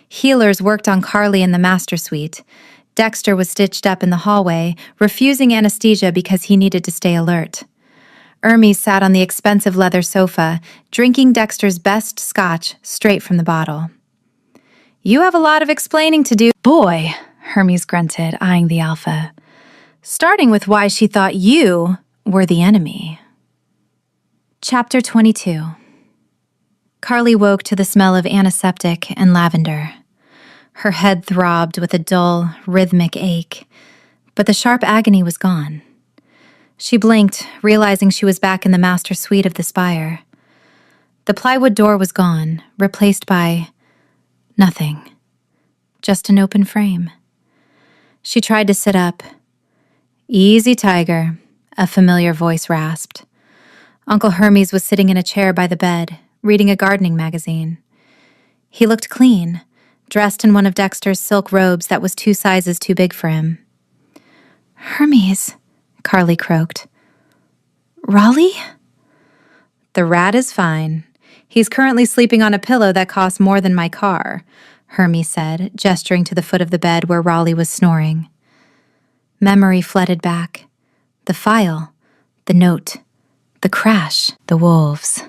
Healers worked on Carly in the master suite. Dexter was stitched up in the hallway, refusing anesthesia because he needed to stay alert. Hermes sat on the expensive leather sofa, drinking Dexter's best scotch straight from the bottle. "You have a lot of explaining to do." "Boy," Hermes grunted, eyeing the Alpha. "Starting with why she thought you were the enemy." Chapter 22. Carly woke to the smell of antiseptic and lavender. Her head throbbed with a dull, rhythmic ache, but the sharp agony was gone. She blinked, realizing she was back in the master suite of the Spire. The plywood door was gone, replaced by nothing. Just an open frame. She tried to sit up. "Easy, Tiger," a familiar voice rasped. Uncle Hermes was sitting in a chair by the bed, reading a gardening magazine. He looked clean, dressed in one of Dexter's silk robes that was 2 sizes too big for him. "Hermes," Carly croaked. "Raleigh?" "The rat is fine. He's currently sleeping on a pillow that costs more than my car," Hermes said, gesturing to the foot of the bed where Raleigh was snoring. Memory flooded back. The file, the note, the crash, the wolves.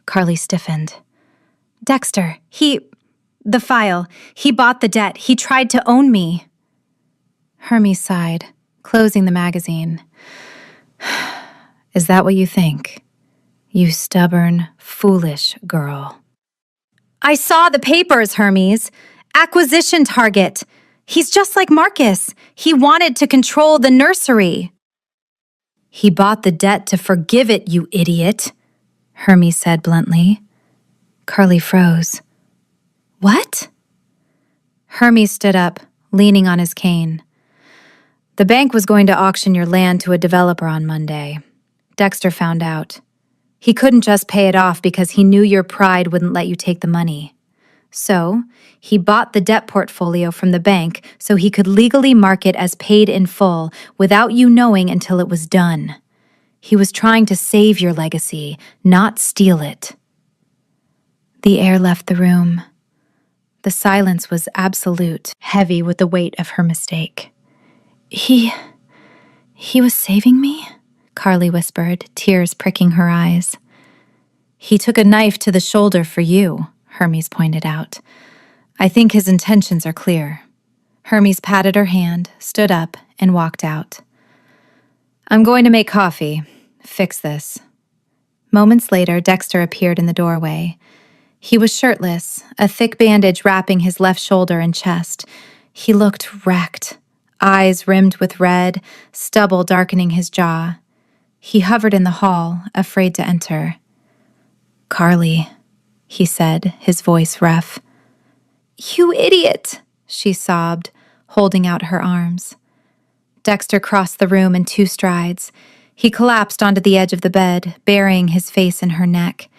Carly stiffened. "Dexter, he..." The file. He bought the debt. He tried to own me. Hermes sighed, closing the magazine. Is that what you think? You stubborn, foolish girl. I saw the papers, Hermes. Acquisition target. He's just like Marcus. He wanted to control the nursery. He bought the debt to forgive it, you idiot, Hermes said bluntly. Carly froze. What? Hermes stood up, leaning on his cane. The bank was going to auction your land to a developer on Monday. Dexter found out. He couldn't just pay it off because he knew your pride wouldn't let you take the money. So, he bought the debt portfolio from the bank so he could legally mark it as paid in full without you knowing until it was done. He was trying to save your legacy, not steal it. The air left the room. The silence was absolute, heavy with the weight of her mistake. He was saving me? Carly whispered, tears pricking her eyes. He took a knife to the shoulder for you, Hermes pointed out. I think his intentions are clear. Hermes patted her hand, stood up, and walked out. I'm going to make coffee. Fix this. Moments later, Dexter appeared in the doorway. He was shirtless, a thick bandage wrapping his left shoulder and chest. He looked wrecked, eyes rimmed with red, stubble darkening his jaw. He hovered in the hall, afraid to enter. Carly, he said, his voice rough. You idiot, she sobbed, holding out her arms. Dexter crossed the room in 2 strides. He collapsed onto the edge of the bed, burying his face in her neck.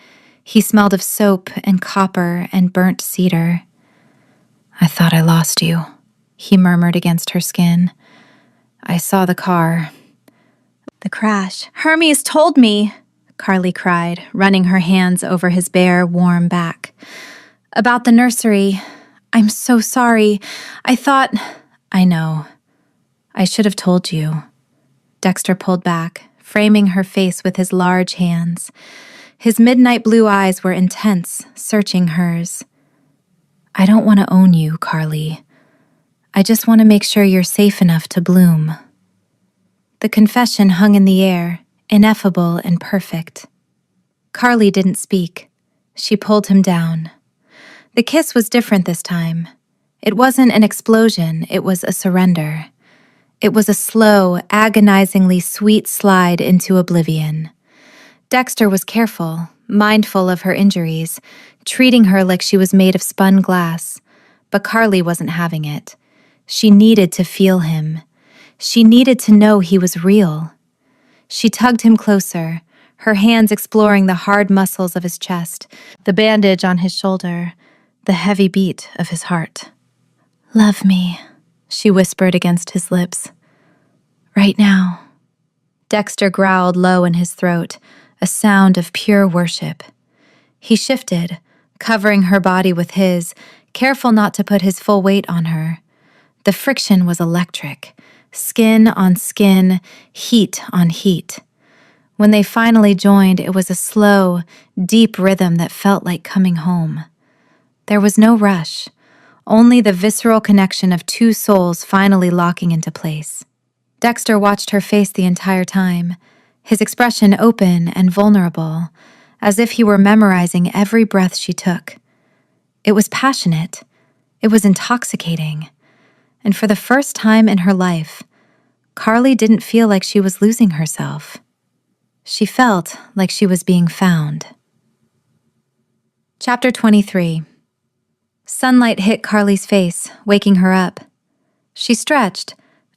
He smelled of soap and copper and burnt cedar. I thought I lost you, he murmured against her skin. I saw the car. The crash. Hermes told me, Carly cried, running her hands over his bare, warm back. About the nursery. I'm so sorry. I know. I should have told you. Dexter pulled back, framing her face with his large hands. His midnight blue eyes were intense, searching hers. I don't want to own you, Carly. I just want to make sure you're safe enough to bloom. The confession hung in the air, ineffable and perfect. Carly didn't speak. She pulled him down. The kiss was different this time. It wasn't an explosion, it was a surrender. It was a slow, agonizingly sweet slide into oblivion. Dexter was careful, mindful of her injuries, treating her like she was made of spun glass. But Carly wasn't having it. She needed to feel him. She needed to know he was real. She tugged him closer, her hands exploring the hard muscles of his chest, the bandage on his shoulder, the heavy beat of his heart. Love me, she whispered against his lips. Right now. Dexter growled low in his throat, a sound of pure worship. He shifted, covering her body with his, careful not to put his full weight on her. The friction was electric, skin on skin, heat on heat. When they finally joined, it was a slow, deep rhythm that felt like coming home. There was no rush, only the visceral connection of 2 souls finally locking into place. Dexter watched her face the entire time, his expression open and vulnerable, as if he were memorizing every breath she took. It was passionate. It was intoxicating. And for the first time in her life, Carly didn't feel like she was losing herself. She felt like she was being found. Chapter 23. Sunlight hit Carly's face, waking her up. She stretched,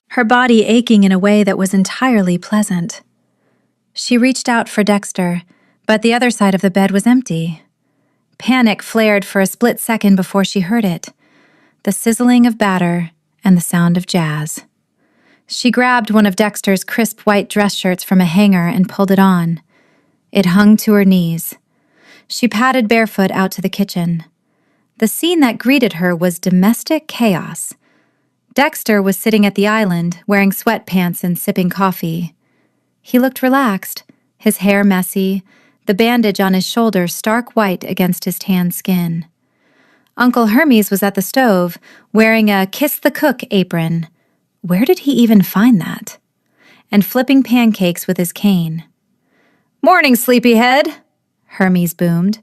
her body aching in a way that was entirely pleasant. She reached out for Dexter, but the other side of the bed was empty. Panic flared for a split second before she heard it, the sizzling of batter and the sound of jazz. She grabbed one of Dexter's crisp white dress shirts from a hanger and pulled it on. It hung to her knees. She padded barefoot out to the kitchen. The scene that greeted her was domestic chaos. Dexter was sitting at the island, wearing sweatpants and sipping coffee. He looked relaxed, his hair messy, the bandage on his shoulder stark white against his tan skin. Uncle Hermes was at the stove, wearing a Kiss the Cook apron. Where did he even find that? And flipping pancakes with his cane. "Morning, sleepyhead," Hermes boomed.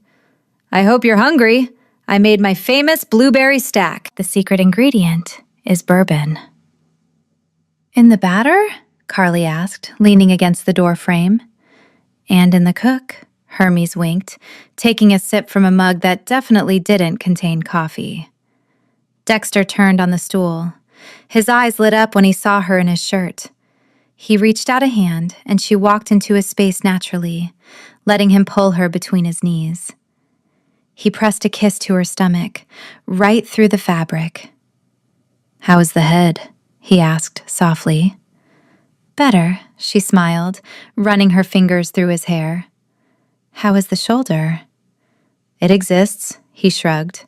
"I hope you're hungry. I made my famous blueberry stack. The secret ingredient is bourbon." "In the batter?" Carly asked, leaning against the door frame. "And in the cook," Hermes winked, taking a sip from a mug that definitely didn't contain coffee. Dexter turned on the stool. His eyes lit up when he saw her in his shirt. He reached out a hand, and she walked into his space naturally, letting him pull her between his knees. He pressed a kiss to her stomach, right through the fabric. "How is the head?" he asked softly. "Better," she smiled, running her fingers through his hair. "How is the shoulder?" "It exists," he shrugged.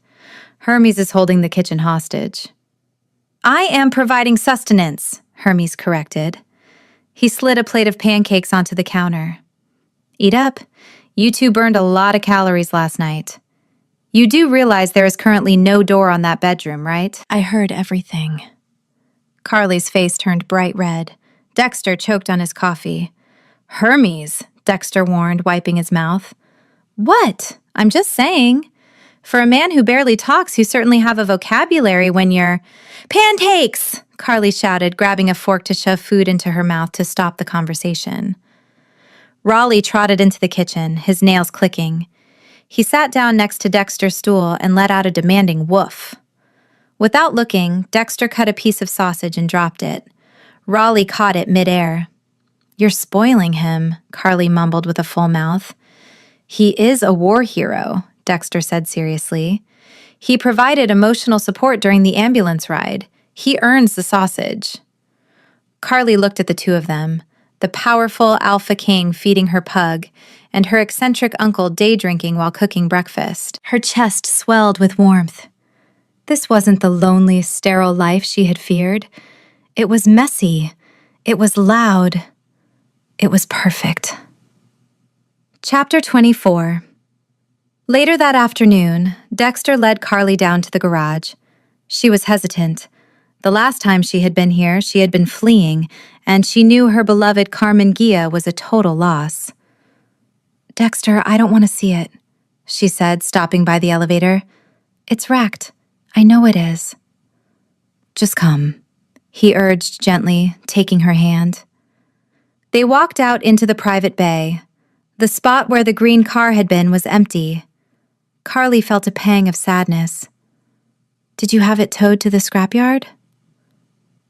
"Hermes is holding the kitchen hostage." "I am providing sustenance," Hermes corrected. He slid a plate of pancakes onto the counter. "Eat up. You two burned a lot of calories last night. You do realize there is currently no door on that bedroom, right?" "I heard everything." Carly's face turned bright red. Dexter choked on his coffee. "Hermes," Dexter warned, wiping his mouth. "What? I'm just saying. For a man who barely talks, you certainly have a vocabulary when you're—" "Pancakes!" Carly shouted, grabbing a fork to shove food into her mouth to stop the conversation. Raleigh trotted into the kitchen, his nails clicking. He sat down next to Dexter's stool and let out a demanding woof. Without looking, Dexter cut a piece of sausage and dropped it. Raleigh caught it midair. "You're spoiling him," Carly mumbled with a full mouth. "He is a war hero," Dexter said seriously. "He provided emotional support during the ambulance ride. He earns the sausage." Carly looked at the two of them, the powerful alpha king feeding her pug, and her eccentric uncle day-drinking while cooking breakfast. Her chest swelled with warmth. This wasn't the lonely, sterile life she had feared. It was messy. It was loud. It was perfect. Chapter 24. Later that afternoon, Dexter led Carly down to the garage. She was hesitant. The last time she had been here, she had been fleeing, and she knew her beloved Carmen Gia was a total loss. "Dexter, I don't want to see it," she said, stopping by the elevator. "It's wrecked. I know it is." "Just come," he urged gently, taking her hand. They walked out into the private bay. The spot where the green car had been was empty. Carly felt a pang of sadness. "Did you have it towed to the scrapyard?"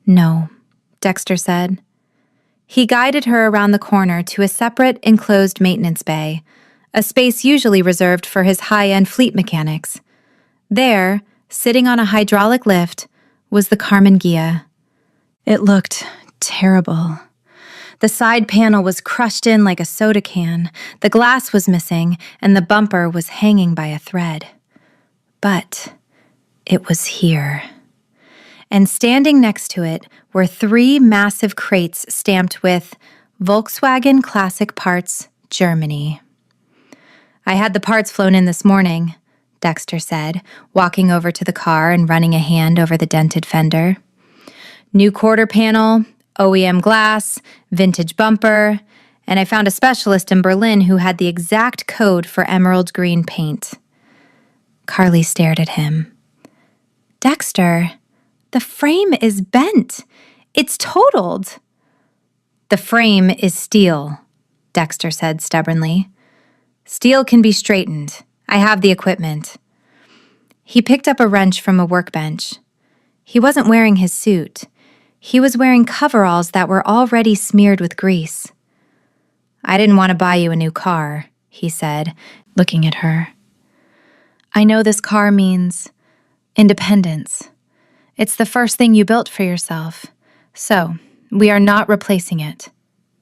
"No," Dexter said. He guided her around the corner to a separate, enclosed maintenance bay, a space usually reserved for his high-end fleet mechanics. There, sitting on a hydraulic lift, was the Carmen Gia. It looked terrible. The side panel was crushed in like a soda can, the glass was missing, and the bumper was hanging by a thread. But it was here. And standing next to it were 3 massive crates stamped with Volkswagen Classic Parts, Germany. "I had the parts flown in this morning," Dexter said, walking over to the car and running a hand over the dented fender. "New quarter panel, OEM glass, vintage bumper, and I found a specialist in Berlin who had the exact code for emerald green paint." Carly stared at him. "Dexter, the frame is bent. It's totaled." "The frame is steel," Dexter said stubbornly. "Steel can be straightened. I have the equipment." He picked up a wrench from a workbench. He wasn't wearing his suit. He was wearing coveralls that were already smeared with grease. "I didn't want to buy you a new car," he said, looking at her. "I know this car means independence. It's the first thing you built for yourself. So, we are not replacing it.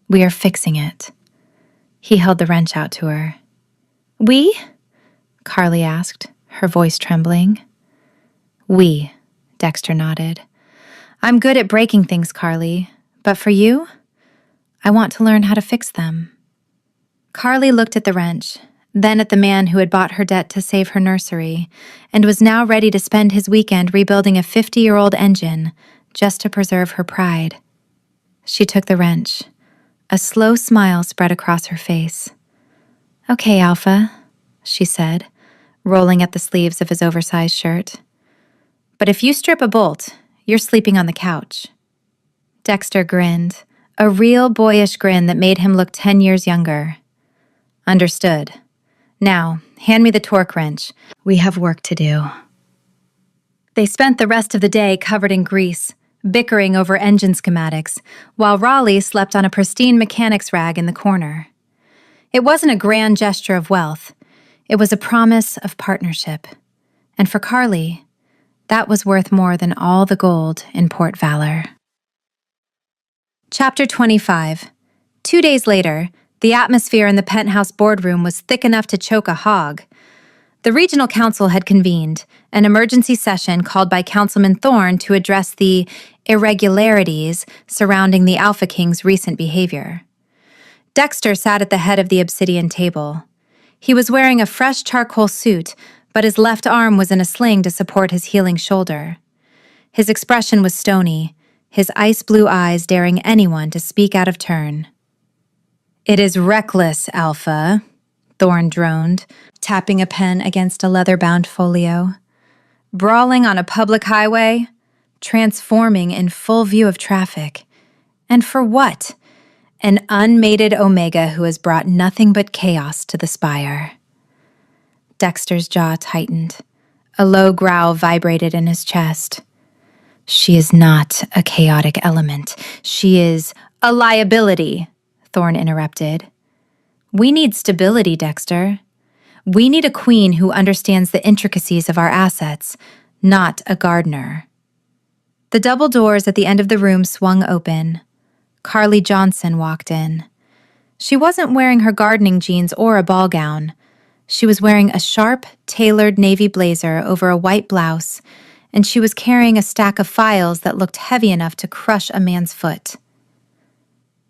We are fixing it." He held the wrench out to her. "We?" Carly asked, her voice trembling. "We," Dexter nodded. "I'm good at breaking things, Carly, but for you, I want to learn how to fix them." Carly looked at the wrench, then at the man who had bought her debt to save her nursery, and was now ready to spend his weekend rebuilding a 50-year-old engine just to preserve her pride. She took the wrench. A slow smile spread across her face. "Okay, Alpha," she said, rolling at the sleeves of his oversized shirt. "But if you strip a bolt, you're sleeping on the couch." Dexter grinned, a real boyish grin that made him look 10 years younger. "Understood. Now, hand me the torque wrench. We have work to do." They spent the rest of the day covered in grease, bickering over engine schematics, while Raleigh slept on a pristine mechanic's rag in the corner. It wasn't a grand gesture of wealth. It was a promise of partnership. And for Carly, that was worth more than all the gold in Port Valor. Chapter 25. 2 days later, the atmosphere in the penthouse boardroom was thick enough to choke a hog. The regional council had convened, an emergency session called by Councilman Thorne to address the irregularities surrounding the Alpha King's recent behavior. Dexter sat at the head of the obsidian table. He was wearing a fresh charcoal suit, but his left arm was in a sling to support his healing shoulder. His expression was stony, his ice-blue eyes daring anyone to speak out of turn. "It is reckless, Alpha," Thorne droned, tapping a pen against a leather-bound folio. "Brawling on a public highway, transforming in full view of traffic. And for what? An unmated Omega who has brought nothing but chaos to the spire." Dexter's jaw tightened. A low growl vibrated in his chest. "She is not a chaotic element. She is a liability," Thorne interrupted. "We need stability, Dexter. We need a queen who understands the intricacies of our assets, not a gardener." The double doors at the end of the room swung open. Carly Johnson walked in. She wasn't wearing her gardening jeans or a ball gown. She was wearing a sharp, tailored navy blazer over a white blouse, and she was carrying a stack of files that looked heavy enough to crush a man's foot.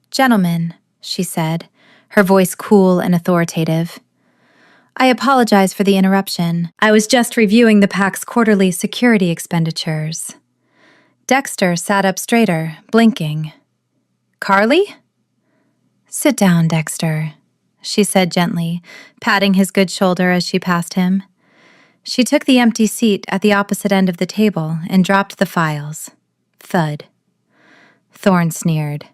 "Gentlemen," she said, her voice cool and authoritative. "I apologize for the interruption. I was just reviewing the PAC's quarterly security expenditures." Dexter sat up straighter, blinking. "Carly?" "Sit down, Dexter," she said gently, patting his good shoulder as she passed him. She took the empty seat at the opposite end of the table and dropped the files. Thud. Thorne sneered.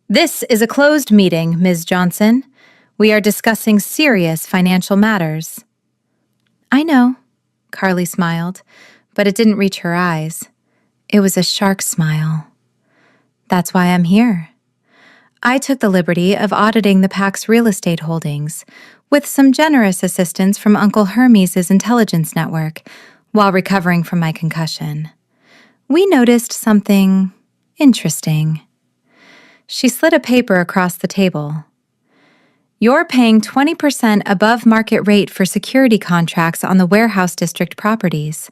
"This is a closed meeting, Ms. Johnson. We are discussing serious financial matters." "I know," Carly smiled, but it didn't reach her eyes. It was a shark smile. "That's why I'm here. I took the liberty of auditing the PAC's real estate holdings, with some generous assistance from Uncle Hermes' intelligence network, while recovering from my concussion. We noticed something interesting." She slid a paper across the table. "You're paying 20% above market rate for security contracts on the warehouse district properties,"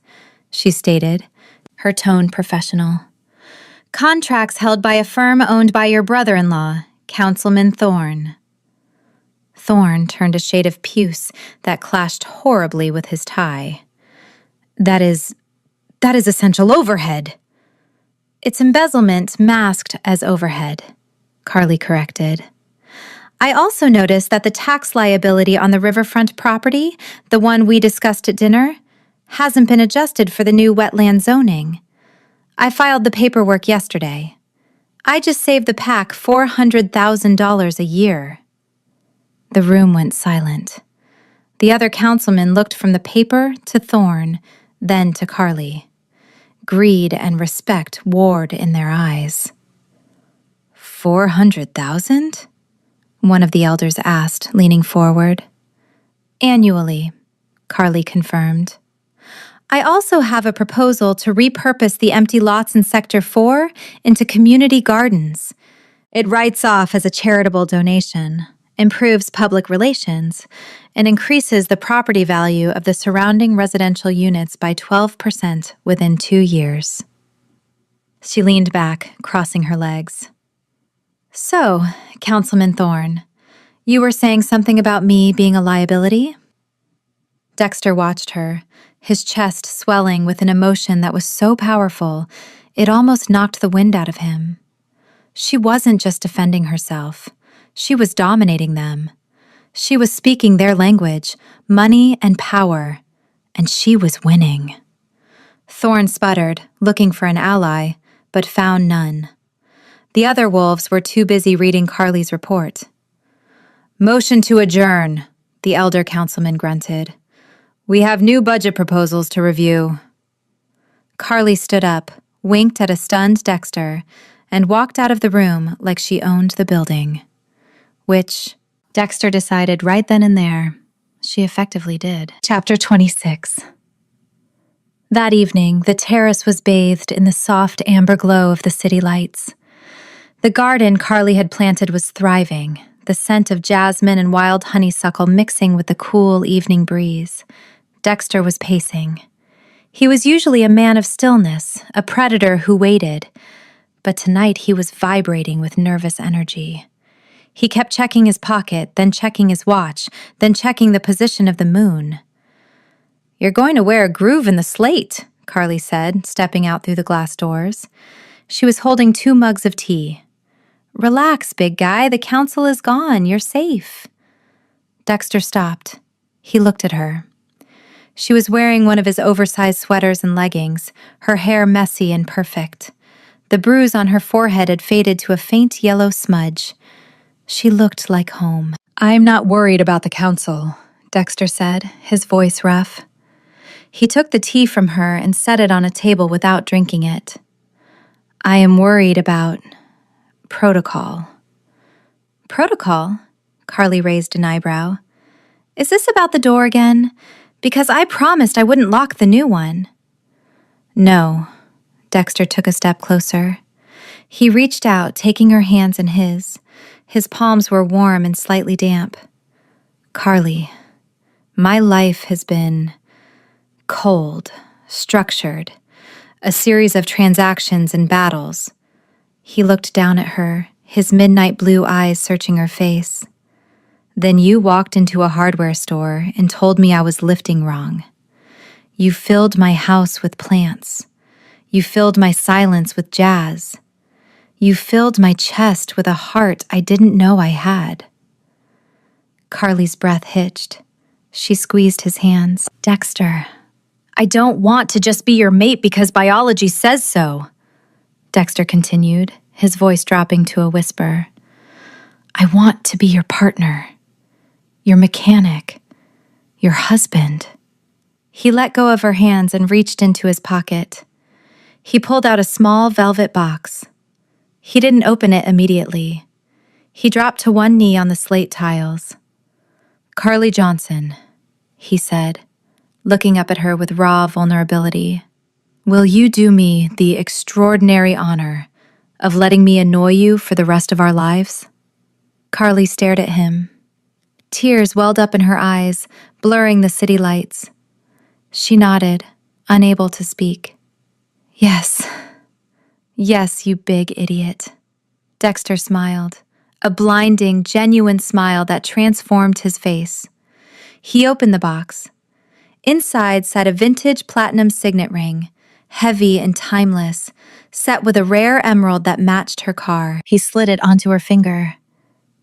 she stated, her tone professional. "Contracts held by a firm owned by your brother-in-law, Councilman Thorne." Thorne turned a shade of puce that clashed horribly with his tie. That is essential overhead." "It's embezzlement masked as overhead," Carly corrected. "I also noticed that the tax liability on the riverfront property, the one we discussed at dinner, hasn't been adjusted for the new wetland zoning. I filed the paperwork yesterday. I just saved the PAC $400,000 a year." The room went silent. The other councilmen looked from the paper to Thorne, then to Carly. Greed and respect warred in their eyes. $400,000? One of the elders asked, leaning forward. "Annually," Carly confirmed. "I also have a proposal to repurpose the empty lots in Sector 4 into community gardens. It writes off as a charitable donation, improves public relations, and increases the property value of the surrounding residential units by 12% within 2 years." She leaned back, crossing her legs. "So, Councilman Thorne, You were saying something about me being a liability? Dexter watched her, his chest swelling with an emotion that was so powerful, it almost knocked the wind out of him. She wasn't just defending herself. She was dominating them. She was speaking their language, money and power, and she was winning. Thorne sputtered, looking for an ally, but found none. The other wolves were too busy reading Carly's report. "Motion to adjourn," the elder councilman grunted. "We have new budget proposals to review." Carly stood up, winked at a stunned Dexter, and walked out of the room like she owned the building. Which, Dexter decided right then and there, she effectively did. Chapter 26. That evening, the terrace was bathed in the soft amber glow of the city lights. The garden Carly had planted was thriving, the scent of jasmine and wild honeysuckle mixing with the cool evening breeze. Dexter was pacing. He was usually a man of stillness, a predator who waited, but tonight he was vibrating with nervous energy. He kept checking his pocket, then checking his watch, then checking the position of the moon. "You're going to wear a groove in the slate," Carly said, stepping out through the glass doors. She was holding 2 mugs of tea. "Relax, big guy. The council is gone. You're safe." Dexter stopped. He looked at her. She was wearing one of his oversized sweaters and leggings, her hair messy and perfect. The bruise on her forehead had faded to a faint yellow smudge. She looked like home. "I'm not worried about the council," Dexter said, his voice rough. He took the tea from her and set it on a table without drinking it. "I am worried about protocol." "Protocol?" Carly raised an eyebrow. "Is this about the door again? Because I promised I wouldn't lock the new one." "No." Dexter took a step closer. He reached out, taking her hands in his. His palms were warm and slightly damp. "Carly, my life has been cold, structured, a series of transactions and battles." He looked down at her, his midnight blue eyes searching her face. "Then you walked into a hardware store and told me I was lifting wrong. You filled my house with plants. You filled my silence with jazz. You filled my chest with a heart I didn't know I had." Carly's breath hitched. She squeezed his hands. "Dexter, I don't want to just be your mate because biology says so," Dexter continued, his voice dropping to a whisper. "I want to be your partner, your mechanic, your husband." He let go of her hands and reached into his pocket. He pulled out a small velvet box. He didn't open it immediately. He dropped to one knee on the slate tiles. "Carly Johnson," he said, looking up at her with raw vulnerability. "Will you do me the extraordinary honor of letting me annoy you for the rest of our lives?" Carly stared at him. Tears welled up in her eyes, blurring the city lights. She nodded, unable to speak. "Yes. Yes, you big idiot." Dexter smiled, a blinding, genuine smile that transformed his face. He opened the box. Inside sat a vintage platinum signet ring, heavy and timeless, set with a rare emerald that matched her car. He slid it onto her finger.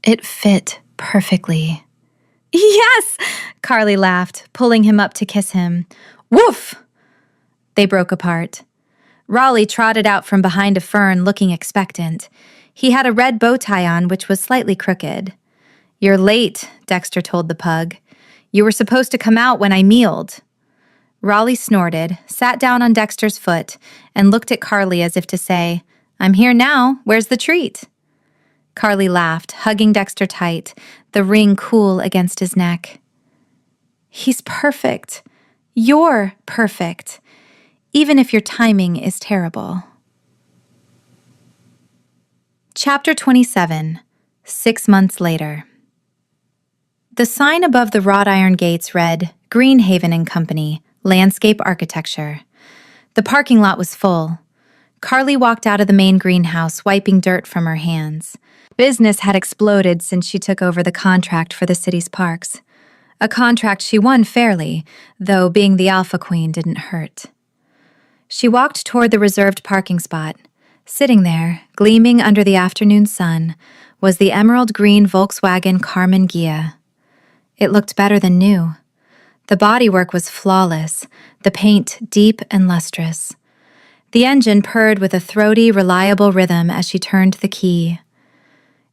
It fit perfectly. "Yes!" Carly laughed, pulling him up to kiss him. "Woof!" They broke apart. Raleigh trotted out from behind a fern looking expectant. He had a red bow tie on, which was slightly crooked. "You're late," Dexter told the pug. "You were supposed to come out when I mealed." Raleigh snorted, sat down on Dexter's foot, and looked at Carly as if to say, "I'm here now. Where's the treat?" Carly laughed, hugging Dexter tight, the ring cool against his neck. "He's perfect. You're perfect. Even if your timing is terrible." Chapter 27. 6 months later. The sign above the wrought iron gates read, Greenhaven and Company, Landscape Architecture. The parking lot was full. Carly walked out of the main greenhouse, wiping dirt from her hands. Business had exploded since she took over the contract for the city's parks. A contract she won fairly, though being the Alpha Queen didn't hurt. She walked toward the reserved parking spot. Sitting there, gleaming under the afternoon sun, was the emerald green Volkswagen Karmann Ghia. It looked better than new. The bodywork was flawless, the paint deep and lustrous. The engine purred with a throaty, reliable rhythm as she turned the key.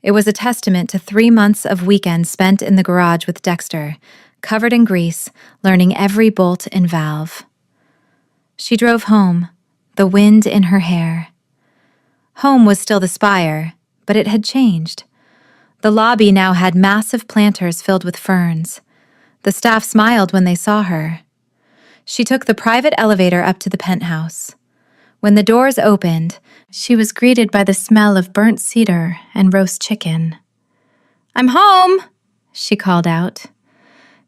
It was a testament to 3 months of weekends spent in the garage with Dexter, covered in grease, learning every bolt and valve. She drove home, the wind in her hair. Home was still the spire, but it had changed. The lobby now had massive planters filled with ferns. The staff smiled when they saw her. She took the private elevator up to the penthouse. When the doors opened, she was greeted by the smell of burnt cedar and roast chicken. "I'm home," she called out.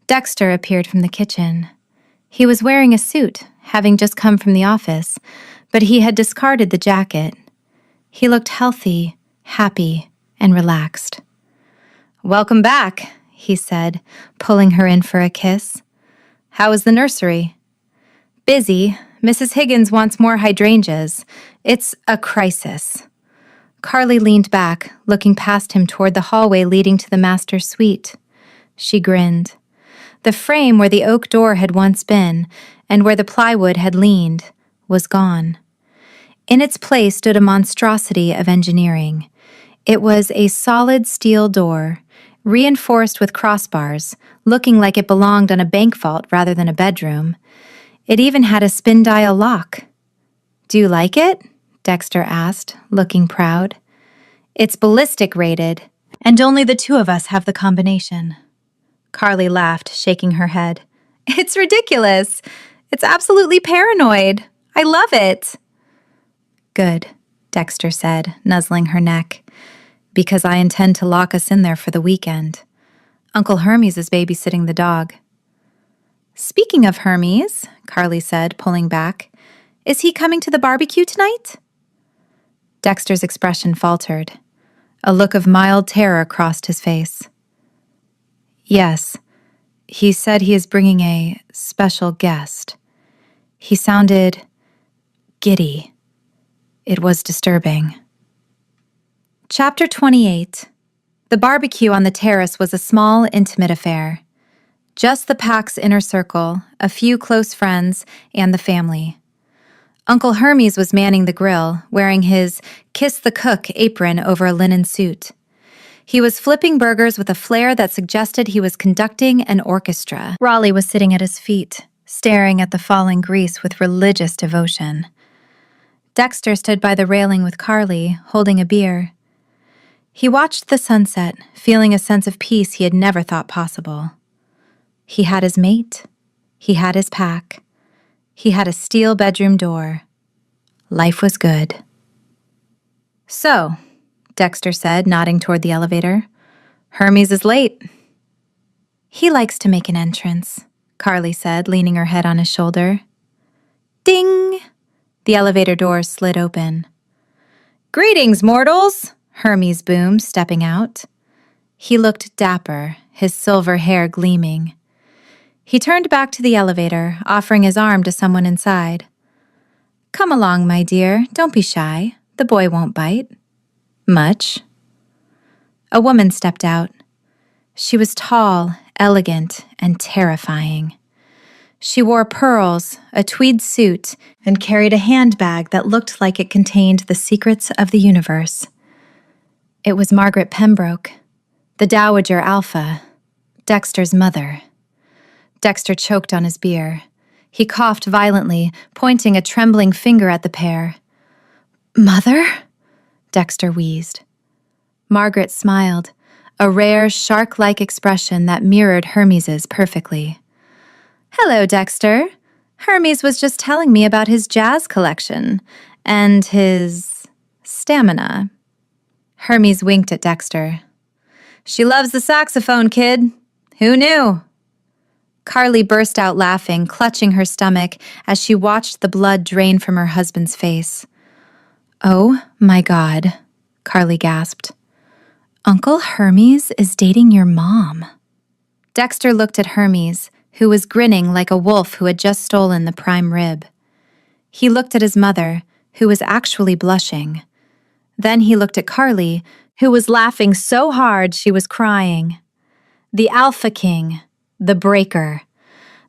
Dexter appeared from the kitchen. He was wearing a suit, having just come from the office, but he had discarded the jacket. He looked healthy, happy, and relaxed. "Welcome back," he said, pulling her in for a kiss. "How is the nursery?" "Busy. Mrs. Higgins wants more hydrangeas. It's a crisis." Carly leaned back, looking past him toward the hallway leading to the master's suite. She grinned. The frame where the oak door had once been, and where the plywood had leaned, was gone. In its place stood a monstrosity of engineering. It was a solid steel door, reinforced with crossbars, looking like it belonged on a bank vault rather than a bedroom. It even had a spin-dial lock. "Do you like it?" Dexter asked, looking proud. "It's ballistic rated, and only the two of us have the combination." Carly laughed, shaking her head. "It's ridiculous. It's absolutely paranoid. I love it." "Good," Dexter said, nuzzling her neck, "because I intend to lock us in there for the weekend. Uncle Hermes is babysitting the dog." "Speaking of Hermes," Carly said, pulling back, "is he coming to the barbecue tonight?" Dexter's expression faltered. A look of mild terror crossed his face. "Yes, he said he is bringing a special guest." He sounded giddy. It was disturbing. Chapter 28. The barbecue on the terrace was a small, intimate affair. Just the pack's inner circle, a few close friends, and the family. Uncle Hermes was manning the grill, wearing his Kiss the Cook apron over a linen suit. He was flipping burgers with a flair that suggested he was conducting an orchestra. Raleigh was sitting at his feet, staring at the falling grease with religious devotion. Dexter stood by the railing with Carly, holding a beer. He watched the sunset, feeling a sense of peace he had never thought possible. He had his mate. He had his pack. He had a steel bedroom door. Life was good. "So," Dexter said, nodding toward the elevator, "Hermes is late." "He likes to make an entrance," Carly said, leaning her head on his shoulder. Ding! The elevator doors slid open. "Greetings, mortals!" Hermes boomed, stepping out. He looked dapper, his silver hair gleaming. He turned back to the elevator, offering his arm to someone inside. "Come along, my dear. Don't be shy. The boy won't bite." "Much." A woman stepped out. She was tall, elegant, and terrifying. She wore pearls, a tweed suit, and carried a handbag that looked like it contained the secrets of the universe. It was Margaret Pembroke, the Dowager Alpha, Dexter's mother. Dexter choked on his beer. He coughed violently, pointing a trembling finger at the pair. "Mother?" Dexter wheezed. Margaret smiled, a rare, shark-like expression that mirrored Hermes's perfectly. "Hello, Dexter. Hermes was just telling me about his jazz collection and his stamina." Hermes winked at Dexter. "She loves the saxophone, kid. Who knew?" Carly burst out laughing, clutching her stomach as she watched the blood drain from her husband's face. "Oh, my God," Carly gasped. Uncle Hermes is dating your mom. Dexter looked at Hermes, who was grinning like a wolf who had just stolen the prime rib. He looked at his mother, who was actually blushing. Then he looked at Carly, who was laughing so hard she was crying. The Alpha King, the Breaker,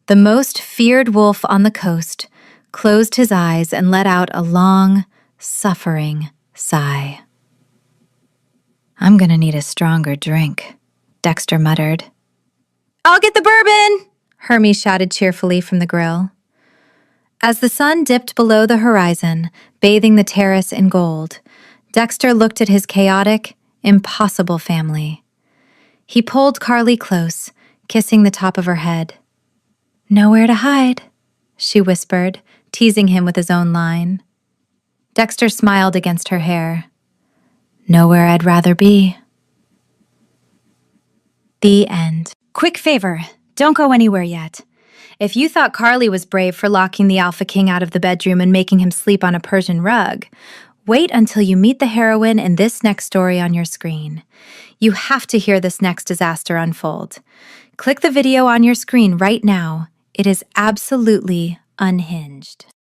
the most feared wolf on the coast, closed his eyes and let out a long, suffering sigh. "I'm gonna need a stronger drink," Dexter muttered. "I'll get the bourbon!" Hermes shouted cheerfully from the grill. As the sun dipped below the horizon, bathing the terrace in gold, Dexter looked at his chaotic, impossible family. He pulled Carly close, kissing the top of her head. "Nowhere to hide," she whispered, teasing him with his own line. Dexter smiled against her hair. "Nowhere I'd rather be." The end. Quick favor, don't go anywhere yet. If you thought Carly was brave for locking the Alpha King out of the bedroom and making him sleep on a Persian rug, wait until you meet the heroine in this next story on your screen. You have to hear this next disaster unfold. Click the video on your screen right now. It is absolutely unhinged.